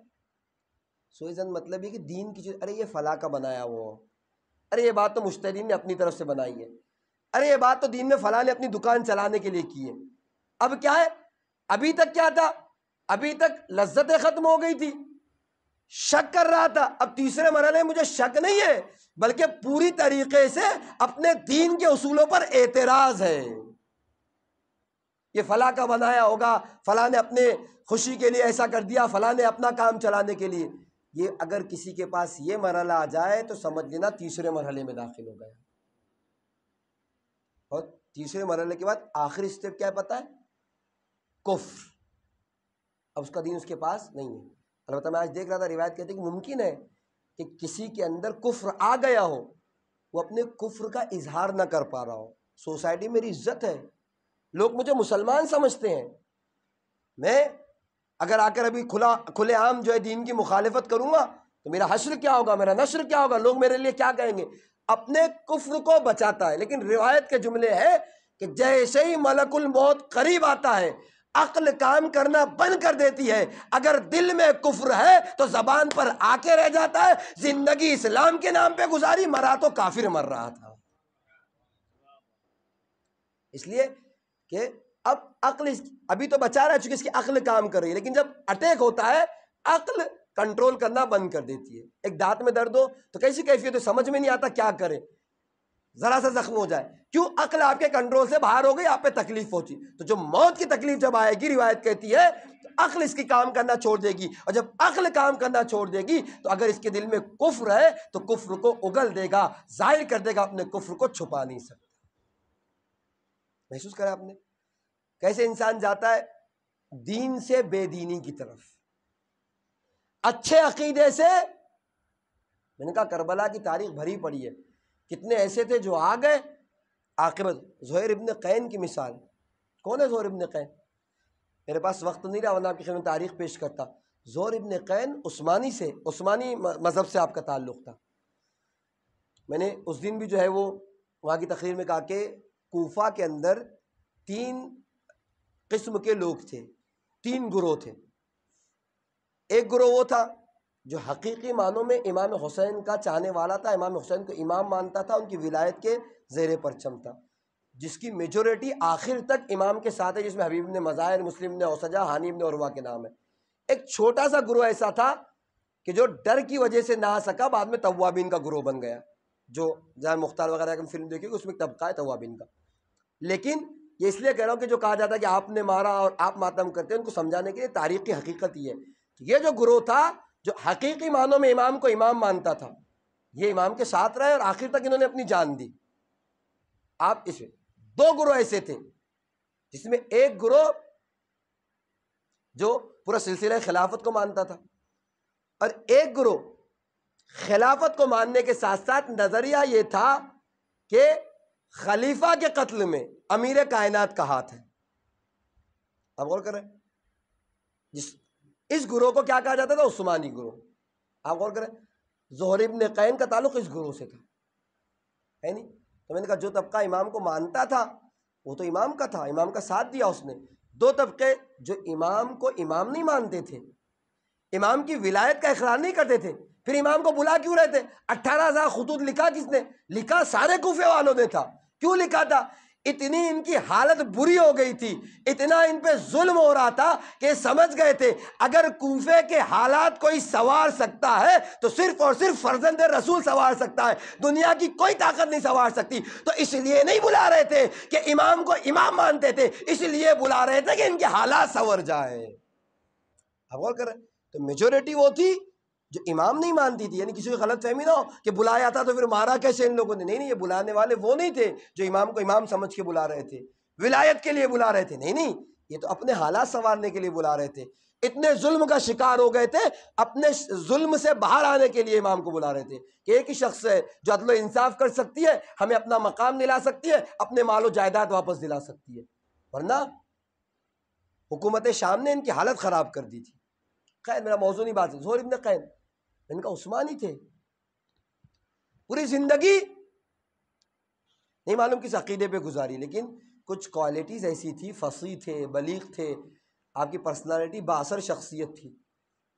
سوء ظن مطلب یہ کہ دین کی چیز، ارے یہ فلاں کا بنایا وہ، ارے یہ بات تو مجتہدین نے اپنی طرف سے بنائی ہے، ارے یہ بات تو دین میں فلاں نے اپنی دکان چلانے کے لیے کی ہے. اب کیا ہے؟ ابھی تک کیا تھا؟ ابھی تک لذتیں ختم ہو گئی تھی، شک کر رہا تھا. اب تیسرے مرحلے میں مجھے شک نہیں ہے، بلکہ پوری طریقے سے اپنے دین کے اصولوں پر اعتراض ہے. یہ فلاں کا بنایا ہوگا، فلاں نے اپنے خوشی کے لیے ایسا کر دیا، فلاں نے اپنا کام چلانے کے لیے. یہ اگر کسی کے پاس یہ مرحلہ آ جائے تو سمجھ لینا تیسرے مرحلے میں داخل ہو گیا. اور تیسرے مرحلے کے بعد آخری اسٹیپ کیا ہے پتہ ہے؟ کفر. اب اس کا دین اس کے پاس نہیں ہے. البتہ میں آج دیکھ رہا تھا، روایت کہتی ہے کہ ممکن ہے کہ کسی کے اندر کفر آ گیا ہو، وہ اپنے کفر کا اظہار نہ کر پا رہا ہو. سوسائٹی میری عزت ہے، لوگ مجھے مسلمان سمجھتے ہیں، میں اگر آ کر ابھی کھلے عام جو ہے دین کی مخالفت کروں گا تو میرا حشر کیا ہوگا، میرا نشر کیا ہوگا، لوگ میرے لیے کیا کہیں گے. اپنے کفر کو بچاتا ہے. لیکن روایت کے جملے ہیں کہ جیسے ہی ملک الموت قریب آتا ہے، عقل کام کرنا بند کر دیتی ہے. اگر دل میں کفر ہے تو زبان پر آ کے رہ جاتا ہے، زندگی اسلام کے نام پہ گزاری، مرا تو کافر مر رہا تھا. اس لیے کہ اب عقل ابھی تو بچا رہا ہے چونکہ اس کی عقل کام کر رہی ہے، لیکن جب اٹیک ہوتا ہے عقل کنٹرول کرنا بند کر دیتی ہے. ایک دانت میں درد ہو تو کیسی کیفیت ہے، سمجھ میں نہیں آتا کیا کرے، ذرا سا زخم ہو جائے، کیوں؟ عقل آپ کے کنٹرول سے باہر ہو گئی، آپ پہ تکلیف پہنچی. تو جو موت کی تکلیف جب آئے گی، روایت کہتی ہے تو عقل اس کی کام کرنا چھوڑ دے گی. اور جب عقل کام کرنا چھوڑ دے گی تو اگر اس کے دل میں کفر ہے تو کفر کو اگل دے گا، ظاہر کر دے گا، اپنے کفر کو چھپا نہیں سکتا. محسوس کرا آپ نے کیسے انسان جاتا ہے دین سے بے دینی کی طرف، اچھے عقیدے سے. میں نے کہا کربلا کی تاریخ بھری پڑی ہے، کتنے ایسے تھے جو آ گئے عاقبت. زہیر ابن قین کی مثال. کون ہے زہیر ابن قین؟ میرے پاس وقت نہیں رہا ورنہ آپ کی خدمت میں تاریخ پیش کرتا. زہیر ابن قین عثمانی مذہب سے آپ کا تعلق تھا. میں نے اس دن بھی جو ہے وہ وہاں کی تقریر میں کہا کہ کوفہ کے اندر 3 قسم کے لوگ تھے، 3 گروہ تھے. ایک گروہ وہ تھا جو حقیقی معنوں میں امام حسین کا چاہنے والا تھا، امام حسین کو امام مانتا تھا، ان کی ولایت کے زیر پرچم تھا، جس کی میجورٹی آخر تک امام کے ساتھ ہے، جس میں حبیب بن مظاہر، مسلم بن اوسجہ، ہانی بن عروہ کے نام ہے. ایک چھوٹا سا گروہ ایسا تھا کہ جو ڈر کی وجہ سے نہ آ سکا، بعد میں توابین کا گروہ بن گیا، جو جہاں مختار وغیرہ کی فلم دیکھی اس میں طبقہ ہے توابین کا۔ لیکن یہ اس لیے کہہ رہا ہوں کہ جو کہا جاتا ہے کہ آپ نے مارا اور آپ ماتم کرتے ہیں، ان کو سمجھانے کے لیے تاریخ کی حقیقت یہ ہے، یہ جو گروہ تھا جو حقیقی معنوں میں امام کو امام مانتا تھا، یہ امام کے ساتھ رہے اور آخر تک انہوں نے اپنی جان دی۔ آپ اس میں دو گروہ ایسے تھے، جس میں ایک گروہ جو پورا سلسلہ خلافت کو مانتا تھا، اور ایک گروہ خلافت کو ماننے کے ساتھ ساتھ نظریہ یہ تھا کہ خلیفہ کے قتل میں امیر کائنات کا ہاتھ ہے۔ اب غور کریں، اس گروہ کو کیا کہا جاتا تھا؟ عثمانی گروہ۔ آپ غور کریں، زہر ابن قین کا تعلق اس گروہ سے تھا، ہے نہیں؟ تو میں نے کہا جو طبقہ امام کو مانتا تھا وہ تو امام کا تھا، امام کا ساتھ دیا اس نے۔ دو طبقے جو امام کو امام نہیں مانتے تھے، امام کی ولایت کا اقرار نہیں کرتے تھے، پھر امام کو بلا کیوں رہے تھے؟ 18,000 خطوط لکھا کس نے؟ لکھا سارے کوفے والوں نے تھا۔ کیوں لکھا تھا؟ اتنی ان کی حالت بری ہو گئی تھی، اتنا ان پہ ظلم ہو رہا تھا کہ سمجھ گئے تھے اگر کوفے کے حالات کوئی سنوار سکتا ہے تو صرف اور صرف فرزند رسول سنوار سکتا ہے، دنیا کی کوئی طاقت نہیں سنوار سکتی۔ تو اس لیے نہیں بلا رہے تھے کہ امام کو امام مانتے تھے، اس لیے بلا رہے تھے کہ ان کے حالات سنور جائیں۔ اب غور کریں، تو میجورٹی وہ تھی جو امام نہیں مانتی تھی، یعنی کسی کو غلط فہمی نہ ہو کہ بلایا تھا تو پھر مارا کیسے ان لوگوں نے؟ نہیں، یہ بلانے والے وہ نہیں تھے جو امام کو امام سمجھ کے بلا رہے تھے، ولایت کے لیے بلا رہے تھے، نہیں، یہ تو اپنے حالات سنوارنے کے لیے بلا رہے تھے۔ اتنے ظلم کا شکار ہو گئے تھے، اپنے ظلم سے باہر آنے کے لیے امام کو بلا رہے تھے کہ ایک ہی شخص ہے جو عدل و انصاف کر سکتی ہے، ہمیں اپنا مقام دلا سکتی ہے، اپنے مال و جائیداد واپس دلا سکتی ہے، ورنہ حکومت شام نے ان کی حالت خراب کر دی تھی۔ خیر میرا موضوع نہیں بات ہے، زہر ابن قین ان کا عثمانی تھے، پوری زندگی نہیں معلوم کس عقیدے پہ گزاری، لیکن کچھ کوالٹیز ایسی تھی، فصیح تھے، بلیغ تھے، آپ کی پرسنالٹی بااثر شخصیت تھی۔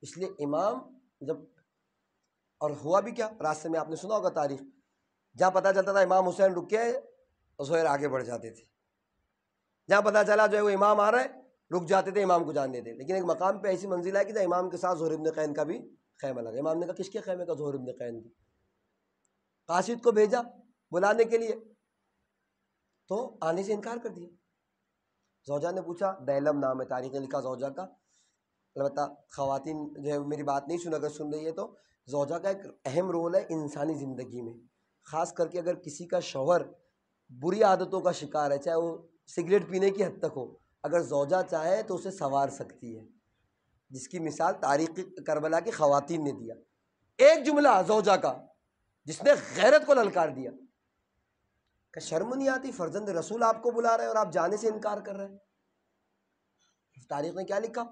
اس لیے امام جب، اور ہوا بھی کیا، راستے میں آپ نے سنا ہوگا تاریخ، جہاں پتہ چلتا تھا امام حسین رکے اور زہر آگے بڑھ جاتے تھے، جہاں پتہ چلا جو ہے وہ امام آ رہا ہے رک جاتے تھے، امام کو جانے دیتے۔ لیکن ایک مقام پہ ایسی منزل ہے کہ جہاں امام کے ساتھ زہر ابن قین کا بھی خیمہ لگا۔ امام نے کہا کس کے خیمے کا؟ زہر ابن قین کی۔ قاصد کو بھیجا بلانے کے لیے تو آنے سے انکار کر دیا۔ زوجہ نے پوچھا، دیلم نام ہے، تاریخ نے لکھا زوجہ کا، البتہ خواتین جو ہے میری بات نہیں سن، اگر سن رہی ہے تو زوجہ کا ایک اہم رول ہے انسانی زندگی میں، خاص کر کے اگر کسی کا شوہر بری عادتوں کا شکار ہے، چاہے وہ سگریٹ پینے کی حد تک ہو، اگر زوجہ چاہے تو اسے سنوار سکتی ہے، جس کی مثال تاریخ کربلا کی خواتین نے دیا۔ ایک جملہ زوجہ کا جس نے غیرت کو للکار دیا کہ شرم نہیں آتی، فرزند رسول آپ کو بلا رہے ہیں اور آپ جانے سے انکار کر رہے ہیں۔ تاریخ نے کیا لکھا؟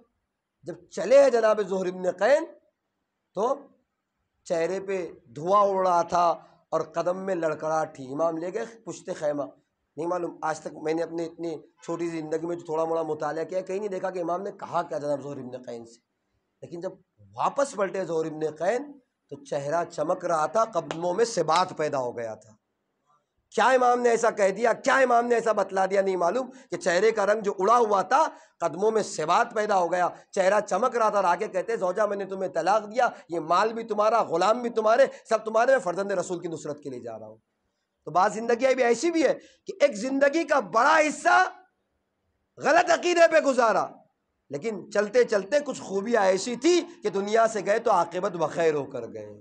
جب چلے ہیں جناب زہر ابن قین تو چہرے پہ دھواں اڑ رہا تھا اور قدم میں لڑکڑاہٹ تھی، امام لے گئے پشت خیمہ۔ نہیں معلوم، آج تک میں نے اپنی اتنی چھوٹی سی زندگی میں جو تھوڑا موڑا مطالعہ کیا، کہیں نہیں دیکھا کہ امام نے کہا کیا جناب زہر ابن قین سے، لیکن جب واپس پلٹے زہر ابن قین تو چہرہ چمک رہا تھا، قدموں میں ثبات پیدا ہو گیا تھا۔ کیا امام نے ایسا کہہ دیا، کیا امام نے ایسا بتلا دیا نہیں معلوم، کہ چہرے کا رنگ جو اڑا ہوا تھا قدموں میں ثبات پیدا ہو گیا، چہرہ چمک رہا تھا، اور آگے کہتے زوجہ میں نے تمہیں طلاق دیا، یہ مال بھی تمہارا، غلام بھی تمہارے، سب تمہارے، میں فرزند رسول کی نصرت کے لیے جا رہا ہوں۔ تو بعض زندگیاں بھی ایسی بھی ہے کہ ایک زندگی کا بڑا حصہ غلط عقیدے پہ گزارا، لیکن چلتے چلتے کچھ خوبیاں ایسی تھی کہ دنیا سے گئے تو عاقبت بخیر ہو کر گئے۔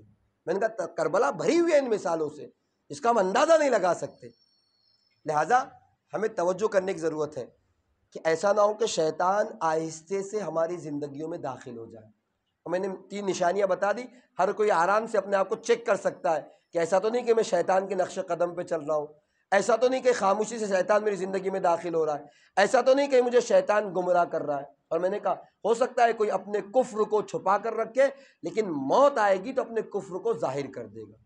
میں نے کہا کربلا بھری ہوئی ہے ان مثالوں سے، اس کا ہم اندازہ نہیں لگا سکتے۔ لہٰذا ہمیں توجہ کرنے کی ضرورت ہے کہ ایسا نہ ہو کہ شیطان آہستہ سے ہماری زندگیوں میں داخل ہو جائے۔ اور میں نے 3 نشانیاں بتا دی، ہر کوئی آرام سے اپنے آپ کو چیک کر سکتا ہے کہ ایسا تو نہیں کہ میں شیطان کے نقش قدم پہ چل رہا ہوں، ایسا تو نہیں کہ خاموشی سے شیطان میری زندگی میں داخل ہو رہا ہے، ایسا تو نہیں کہ مجھے شیطان گمراہ کر رہا ہے۔ اور میں نے کہا ہو سکتا ہے کوئی اپنے کفر کو چھپا کر رکھے، لیکن موت آئے گی تو اپنے کفر کو ظاہر کر دے گا۔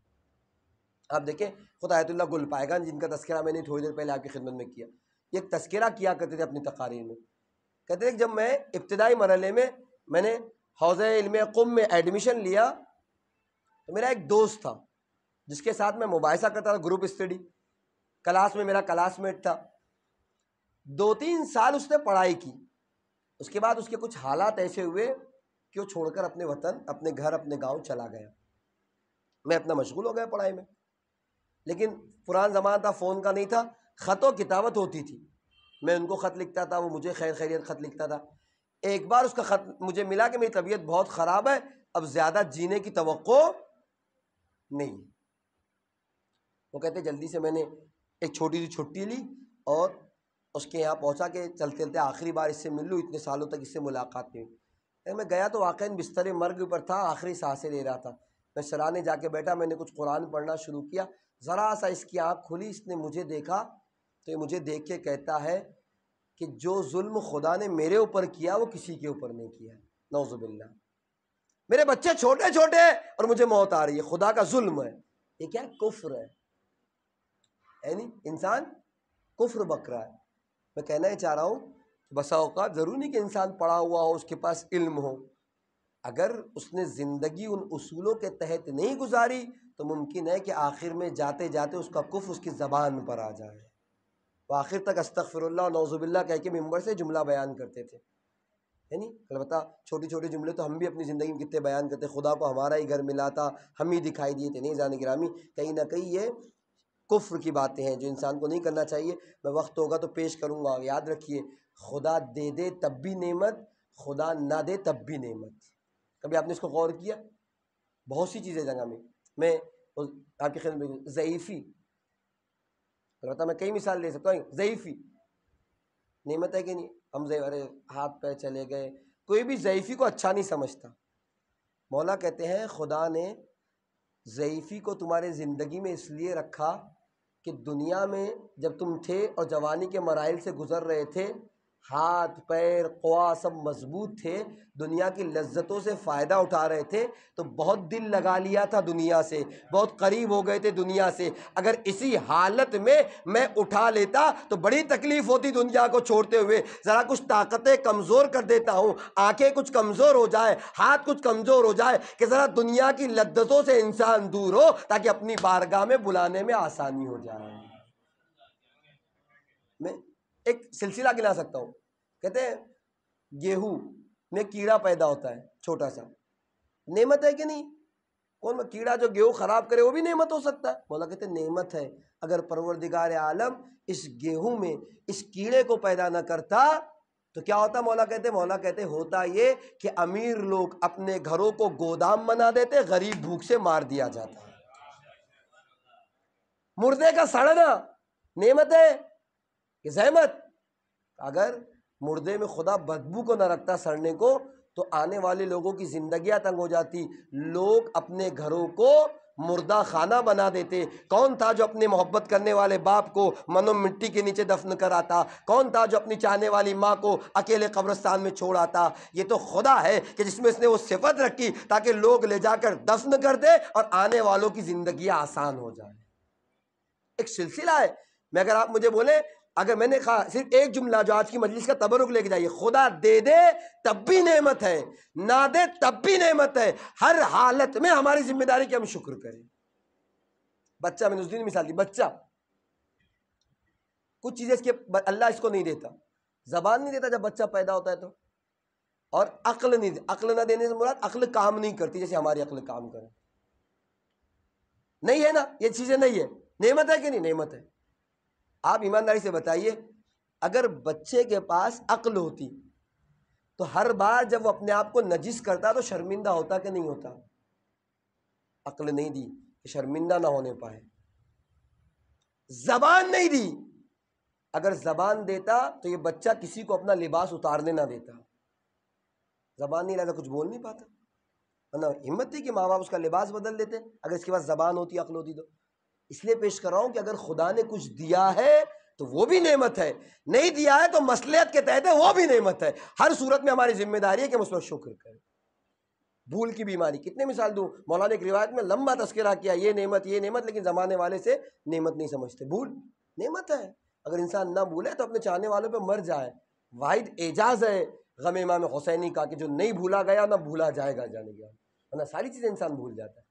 آپ دیکھیں خود آیت اللہ گل پائے گا، جن کا تذکرہ میں نے تھوڑی دیر پہلے آپ کی خدمت میں کیا، یہ ایک تذکرہ کیا کرتے تھے اپنی تقاریر میں، کہتے تھے کہ جب میں ابتدائی مرحلے میں نے حوزہ علم قم میں ایڈمیشن لیا تو میرا ایک دوست تھا جس کے ساتھ میں مباحثہ کرتا تھا، گروپ اسٹڈی، کلاس میں میرا کلاس میٹ تھا۔ 2-3 سال اس نے پڑھائی کی، اس کے بعد اس کے کچھ حالات ایسے ہوئے کہ وہ چھوڑ کر اپنے وطن، اپنے گھر، اپنے گاؤں چلا گیا، میں اپنا مشغول ہو گیا پڑھائی میں۔ لیکن پرانا زمانہ تھا، فون کا نہیں تھا، خط و کتابت ہوتی تھی، میں ان کو خط لکھتا تھا، وہ مجھے خیر خیریت خط لکھتا تھا۔ ایک بار اس کا خط مجھے ملا کہ میری طبیعت بہت خراب ہے، اب زیادہ جینے کی توقع نہیں۔ وہ کہتے جلدی سے میں نے ایک چھوٹی سی چھٹی لی اور اس کے یہاں پہنچا کہ چلتے چلتے آخری بار اس سے مل لوں، اتنے سالوں تک اس سے ملاقات نہیں ہوئی۔ میں گیا تو واقعاً بستر مرگ پر تھا، آخری سانسیں لے رہا تھا۔ میں سرانے جا کے بیٹھا، میں نے کچھ قرآن پڑھنا شروع کیا، ذرا سا اس کی آنکھ کھلی، اس نے مجھے دیکھا تو یہ مجھے دیکھ کے کہتا ہے کہ جو ظلم خدا نے میرے اوپر کیا وہ کسی کے اوپر نہیں کیا ہے، نعوذ باللہ۔ میرے بچے چھوٹے چھوٹے اور مجھے موت آ رہی ہے، خدا کا ظلم ہے۔ یہ کیا کفر ہے، یعنی انسان کفر بک رہا ہے۔ میں کہنا یہ چاہ رہا ہوں کہ بسا اوقات ضروری نہیں کہ انسان پڑھا ہوا ہو، اس کے پاس علم ہو، اگر اس نے زندگی ان اصولوں کے تحت نہیں گزاری تو ممکن ہے کہ آخر میں جاتے جاتے اس کا کفر اس کی زبان پر آ جائے۔ وہ آخر تک استغفر اللہ نعوذ باللہ کہہ کے ممبر سے جملہ بیان کرتے تھے، یعنی البتہ چھوٹی چھوٹی جملے تو ہم بھی اپنی زندگی میں کتنے بیان کرتے، خدا کو ہمارا ہی گھر ملا تھا، ہم ہی دکھائی دیے تھے۔ نہیں جان گرامی، کہیں نہ کہیں یہ کفر کی باتیں ہیں جو انسان کو نہیں کرنا چاہیے۔ میں وقت ہوگا تو پیش کروں گا، یاد رکھیے خدا دے دے تب بھی نعمت، خدا نہ دے تب بھی نعمت۔ کبھی آپ نے اس کو غور کیا؟ بہت سی چیزیں جگہ میں آپ کی خدمت میں ضعیفی، البتہ میں کئی مثال دے سکتا ہوں، ضعیفی نعمت ہے کہ نہیں؟ ہم ارے ہاتھ پہ چلے گئے، کوئی بھی ضعیفی کو اچھا نہیں سمجھتا۔ مولا کہتے ہیں خدا نے ضعیفی کو تمہارے زندگی میں اس لیے رکھا کہ دنیا میں جب تم تھے اور جوانی کے مراحل سے گزر رہے تھے، ہاتھ پیر قوا سب مضبوط تھے، دنیا کی لذتوں سے فائدہ اٹھا رہے تھے، تو بہت دل لگا لیا تھا دنیا سے، بہت قریب ہو گئے تھے دنیا سے۔ اگر اسی حالت میں اٹھا لیتا تو بڑی تکلیف ہوتی دنیا کو چھوڑتے ہوئے۔ ذرا کچھ طاقتیں کمزور کر دیتا ہوں، آنکھیں کچھ کمزور ہو جائے، ہاتھ کچھ کمزور ہو جائے، کہ ذرا دنیا کی لذتوں سے انسان دور ہو تاکہ اپنی بارگاہ میں بلانے میں آسانی ہو جائے۔ میں ایک سلسلہ گنا سکتا ہوں، کہتے ہیں گیہوں میں کیڑا پیدا ہوتا ہے چھوٹا سا، نعمت ہے کہ نہیں؟ کون کیڑا جو گیہوں خراب کرے وہ بھی نعمت ہو سکتا ہے؟ مولا کہتے ہیں نعمت ہے۔ اگر پروردگار عالم اس گیہوں میں اس کیڑے کو پیدا نہ کرتا تو کیا ہوتا؟ مولا کہتے ہوتا یہ کہ امیر لوگ اپنے گھروں کو گودام بنا دیتے، غریب بھوک سے مار دیا جاتا۔ مردے کا سڑنا نعمت ہے کہ زحمت؟ اگر مردے میں خدا بدبو کو نہ رکھتا سڑنے کو تو آنے والے لوگوں کی زندگیاں تنگ ہو جاتی، لوگ اپنے گھروں کو مردہ خانہ بنا دیتے۔ کون تھا جو اپنے محبت کرنے والے باپ کو منو مٹی کے نیچے دفن کراتا؟ کون تھا جو اپنی چاہنے والی ماں کو اکیلے قبرستان میں چھوڑ آتا؟ یہ تو خدا ہے کہ جس میں اس نے وہ صفت رکھی تاکہ لوگ لے جا کر دفن کر دے اور آنے والوں کی زندگیاں آسان ہو جائیں۔ ایک سلسلہ ہے۔ میں اگر آپ مجھے بولیں، اگر میں نے کہا صرف ایک جملہ جو آج کی مجلس کا تبرک لے کے جائیے، خدا دے دے تب بھی نعمت ہے، نہ دے تب بھی نعمت ہے، ہر حالت میں ہماری ذمہ داری کہ ہم شکر کریں۔ بچہ، میں نے اس دن مثال دی، بچہ کچھ چیزیں اس کے اللہ اس کو نہیں دیتا، زبان نہیں دیتا جب بچہ پیدا ہوتا ہے تو، اور عقل نہیں، عقل نہ دینے سے مراد عقل کام نہیں کرتی جیسے ہماری عقل کام کرے، نہیں ہے نا، یہ چیزیں نہیں ہے۔ نعمت ہے کہ نہیں؟ نعمت ہے۔ آپ ایمانداری سے بتائیے، اگر بچے کے پاس عقل ہوتی تو ہر بار جب وہ اپنے آپ کو نجس کرتا تو شرمندہ ہوتا کہ نہیں ہوتا؟ عقل نہیں دی کہ شرمندہ نہ ہونے پائے، زبان نہیں دی، اگر زبان دیتا تو یہ بچہ کسی کو اپنا لباس اتارنے نہ دیتا، زبان نہیں لہذا کچھ بول نہیں پاتا، ورنہ ہمت تھی کہ ماں باپ اس کا لباس بدل دیتے اگر اس کے پاس زبان ہوتی، عقل ہوتی تو۔ اس لیے پیش کر رہا ہوں کہ اگر خدا نے کچھ دیا ہے تو وہ بھی نعمت ہے، نہیں دیا ہے تو مصلحت کے تحت ہے، وہ بھی نعمت ہے۔ ہر صورت میں ہماری ذمہ داری ہے کہ ہم اس پر شکر کریں۔ بھول کی بیماری کتنے مثال دوں، مولانا ایک روایت میں لمبا تذکرہ کیا، یہ نعمت یہ نعمت، لیکن زمانے والے سے نعمت نہیں سمجھتے۔ بھول نعمت ہے، اگر انسان نہ بھولے تو اپنے چاہنے والوں پہ مر جائے۔ واحد اعجاز ہے غم امام حسینی کا کہ جو نہیں بھولا گیا نہ بھولا جائے گا جانے گیا، ورنہ ساری چیزیں انسان بھول جاتا ہے۔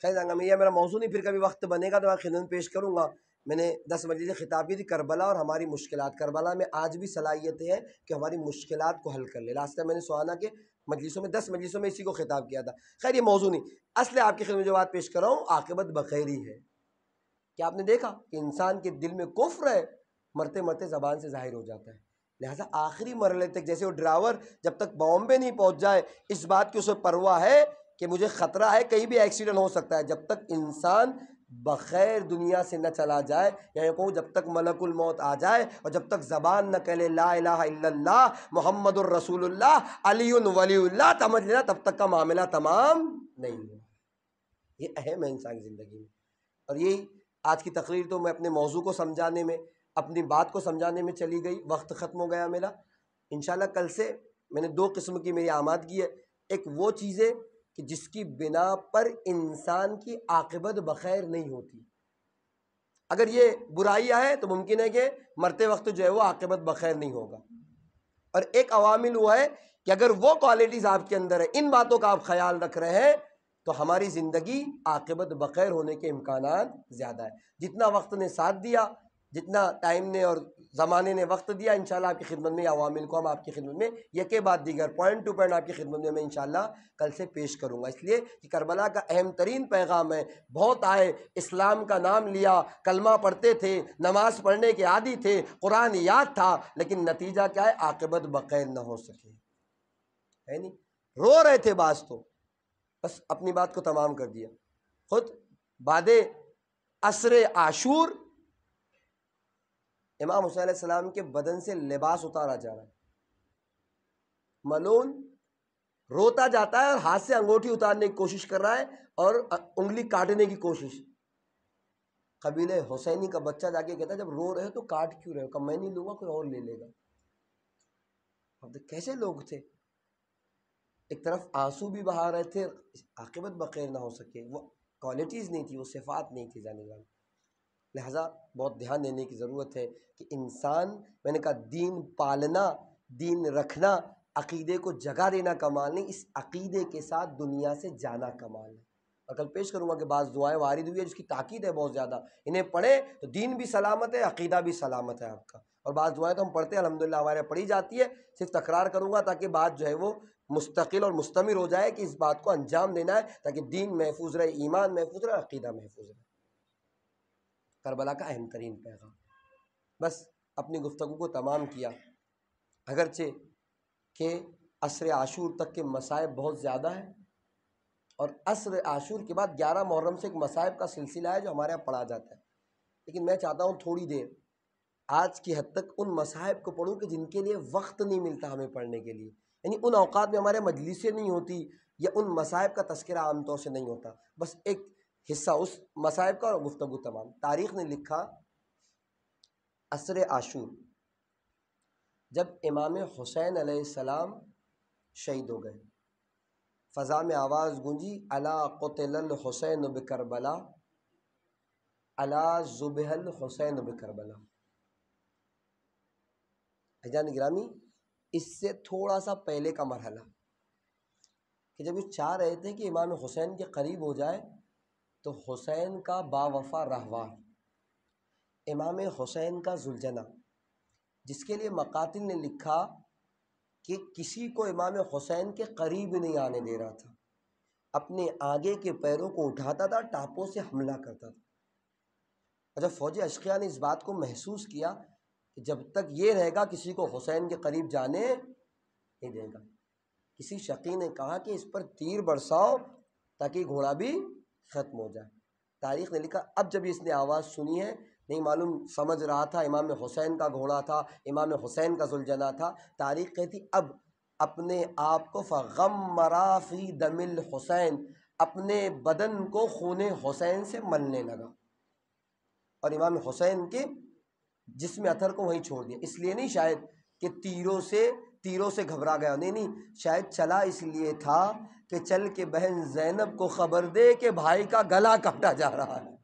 خیر یہ میرا موضوع نہیں، پھر کبھی وقت بنے گا تو میں خدمت پیش کروں گا۔ میں نے 10 مجلس خطاب کی تھی کربلا اور ہماری مشکلات۔ کربلا میں آج بھی صلاحیتیں ہیں کہ ہماری مشکلات کو حل کر لے۔ لاسٹ ٹائم میں نے سہانا کے مجلسوں میں 10 مجلسوں میں اسی کو خطاب کیا تھا۔ خیر یہ موضوع نہیں، اصل آپ کی خدمت میں جو بات پیش کر رہا ہوں عاقبت بخیر ہی ہے۔ کیا آپ نے دیکھا کہ انسان کے دل میں کفر ہے، مرتے مرتے زبان سے ظاہر ہو جاتا ہے۔ لہٰذا آخری مرحلے تک، جیسے وہ ڈرائیور جب تک بامبے نہیں پہنچ جائے اس بات کی اسے پرواہ ہے کہ مجھے خطرہ ہے کہیں بھی ایکسیڈنٹ ہو سکتا ہے، جب تک انسان بخیر دنیا سے نہ چلا جائے، یا یہ کہوں جب تک ملک الموت آ جائے اور جب تک زبان نہ کہے لا الہ الا اللہ محمد الرسول اللہ علی ولی اللہ، سمجھ لینا تب تک کا معاملہ تمام نہیں ہوا۔ یہ اہم ہے انسان کی زندگی میں، اور یہی آج کی تقریر تو میں اپنے موضوع کو سمجھانے میں، اپنی بات کو سمجھانے میں چلی گئی، وقت ختم ہو گیا میرا۔ انشاءاللہ کل سے میں نے 2 قسم کی میری آمادگی ہے۔ ایک وہ چیزیں کہ جس کی بنا پر انسان کی عاقبت بخیر نہیں ہوتی، اگر یہ برائیاں ہیں تو ممکن ہے کہ مرتے وقت جو ہے وہ عاقبت بخیر نہیں ہوگا۔ اور ایک عوامل وہ ہے کہ اگر وہ کوالٹیز آپ کے اندر ہے، ان باتوں کا آپ خیال رکھ رہے ہیں تو ہماری زندگی عاقبت بخیر ہونے کے امکانات زیادہ ہے۔ جتنا وقت نے ساتھ دیا، جتنا ٹائم نے اور زمانے نے وقت دیا، انشاءاللہ آپ کی خدمت میں عوامل کو ہم آپ کی خدمت میں یکے بعد دیگر پوائنٹ ٹو پوائنٹ آپ کی خدمت میں انشاءاللہ کل سے پیش کروں گا، اس لیے کہ کربلا کا اہم ترین پیغام ہے۔ بہت آئے، اسلام کا نام لیا، کلمہ پڑھتے تھے، نماز پڑھنے کے عادی تھے، قرآن یاد تھا، لیکن نتیجہ کیا ہے؟ عاقبت بخیر نہ ہو سکے، ہے نہیں؟ رو رہے تھے بعض تو، بس اپنی بات کو تمام کر دیا۔ خود بعد عصر عاشور امام حسین علیہ السلام کے بدن سے لباس اتارا جا رہا ہے، ملون روتا جاتا ہے اور ہاتھ سے انگوٹھی اتارنے کی کوشش کر رہا ہے اور انگلی کاٹنے کی کوشش۔ قبیلہ حسینی کا بچہ جا کے کہتا ہے جب رو رہے ہو تو کاٹ کیوں رہے ہو؟ کہ میں نہیں لوں گا، کوئی اور لے لے گا۔ اب کیسے لوگ تھے، ایک طرف آنسو بھی بہا رہے تھے، عاقبت بخیر نہ ہو سکے، وہ کوالٹیز نہیں تھی، وہ صفات نہیں تھی جانے والے۔ لہٰذا بہت دھیان دینے کی ضرورت ہے کہ انسان، میں نے کہا دین پالنا، دین رکھنا، عقیدے کو جگہ دینا کمال نہیں، اس عقیدے کے ساتھ دنیا سے جانا کمال ہے۔ اور کل پیش کروں گا کہ بعض دعائیں وارد ہوئی ہیں جس کی تاکید ہے بہت زیادہ، انہیں پڑھیں تو دین بھی سلامت ہے، عقیدہ بھی سلامت ہے آپ کا۔ اور بعض دعائیں تو ہم پڑھتے ہیں الحمدللہ، ہمارے پڑھی جاتی ہے، صرف تکرار کروں گا تاکہ بات جو ہے وہ مستقل اور مستمر ہو جائے کہ اس بات کو انجام دینا ہے تاکہ دین محفوظ رہے، ایمان محفوظ رہے، عقیدہ محفوظ رہے۔ کربلا کا اہم ترین پیغام، بس اپنی گفتگو کو تمام کیا۔ اگرچہ کہ عصر عاشور تک کے مصائب بہت زیادہ ہیں، اور عصر عاشور کے بعد 11 محرم سے ایک مصائب کا سلسلہ ہے جو ہمارے یہاں پڑھا جاتا ہے، لیکن میں چاہتا ہوں تھوڑی دیر آج کی حد تک ان مصائب کو پڑھوں کہ جن کے لیے وقت نہیں ملتا ہمیں پڑھنے کے لیے، یعنی ان اوقات میں ہمارے مجلسیں نہیں ہوتی یا ان مصائب کا تذکرہ عام طور سے نہیں ہوتا، بس ایک حصہ اس مصائب کا اور گفتگو تمام۔ تاریخ نے لکھا عصر عاشور جب امام حسین علیہ السلام شہید ہو گئے، فضا میں آواز گونجی الا قتل الحسین بکربلا، الا ذبح الحسین بکربلا۔ حجان گرامی، اس سے تھوڑا سا پہلے کا مرحلہ کہ جب یہ چاہ رہے تھے کہ امام حسین کے قریب ہو جائے تو حسین کا باوفا رہوار، امام حسین کا ذوالجناح، جس کے لیے مقاتل نے لکھا کہ کسی کو امام حسین کے قریب نہیں آنے دے رہا تھا، اپنے آگے کے پیروں کو اٹھاتا تھا، ٹاپوں سے حملہ کرتا تھا۔ اور جب فوج اشقیاء نے اس بات کو محسوس کیا کہ جب تک یہ رہے گا کسی کو حسین کے قریب جانے نہیں دے گا، کسی شقی نے کہا کہ اس پر تیر برساؤ تاکہ گھوڑا بھی ختم ہو جائے۔ تاریخ نے لکھا اب جب اس نے آواز سنی ہے، نہیں معلوم سمجھ رہا تھا امام حسین کا گھوڑا تھا، امام حسین کا ذوالجناح تھا، تاریخ کہتی اب اپنے آپ کو فغمرا فی دم الحسین، اپنے بدن کو خون حسین سے ملنے لگا اور امام حسین کے جسم اثر کو وہیں چھوڑ دیا۔ اس لیے نہیں شاید کہ تیروں سے گھبرا گیا، نہیں، شاید چلا اس لیے تھا کہ چل کے بہن زینب کو خبر دے کہ بھائی کا گلا کاٹا جا رہا ہے۔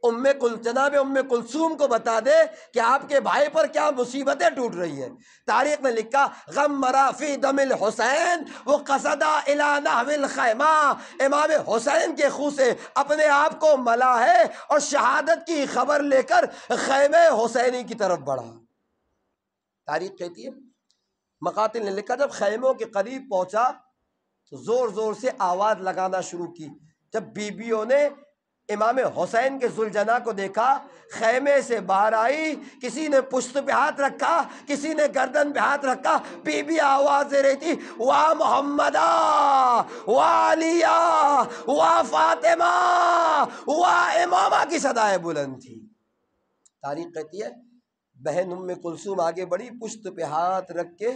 جناب ام کلثوم کو بتا دے کہ آپ کے بھائی پر کیا مصیبتیں ٹوٹ رہی ہیں۔ تاریخ نے لکھا غم مرا فی دم الحسین وہ قصدا الی نحو الخیمہ، امام حسین کے خون سے اپنے آپ کو ملا ہے اور شہادت کی خبر لے کر خیمہ حسینی کی طرف بڑھا۔ تاریخ کہتی ہے مقاتل نے لکھا جب خیموں کے قریب پہنچا تو زور زور سے آواز لگانا شروع کی۔ جب بیویوں نے امام حسین کے ذوالجناح کو دیکھا، خیمے سے باہر آئی، کسی نے پشت پہ ہاتھ رکھا، کسی نے گردن پہ ہاتھ رکھا، بی آواز دے رہی تھی وا محمدہ وا علیہ وا فاطمہ وا امامہ کی صدائیں بلند تھی۔ تاریخ کہتی ہے بہن ام کلثوم آگے بڑی، پشت پہ ہاتھ رکھ کے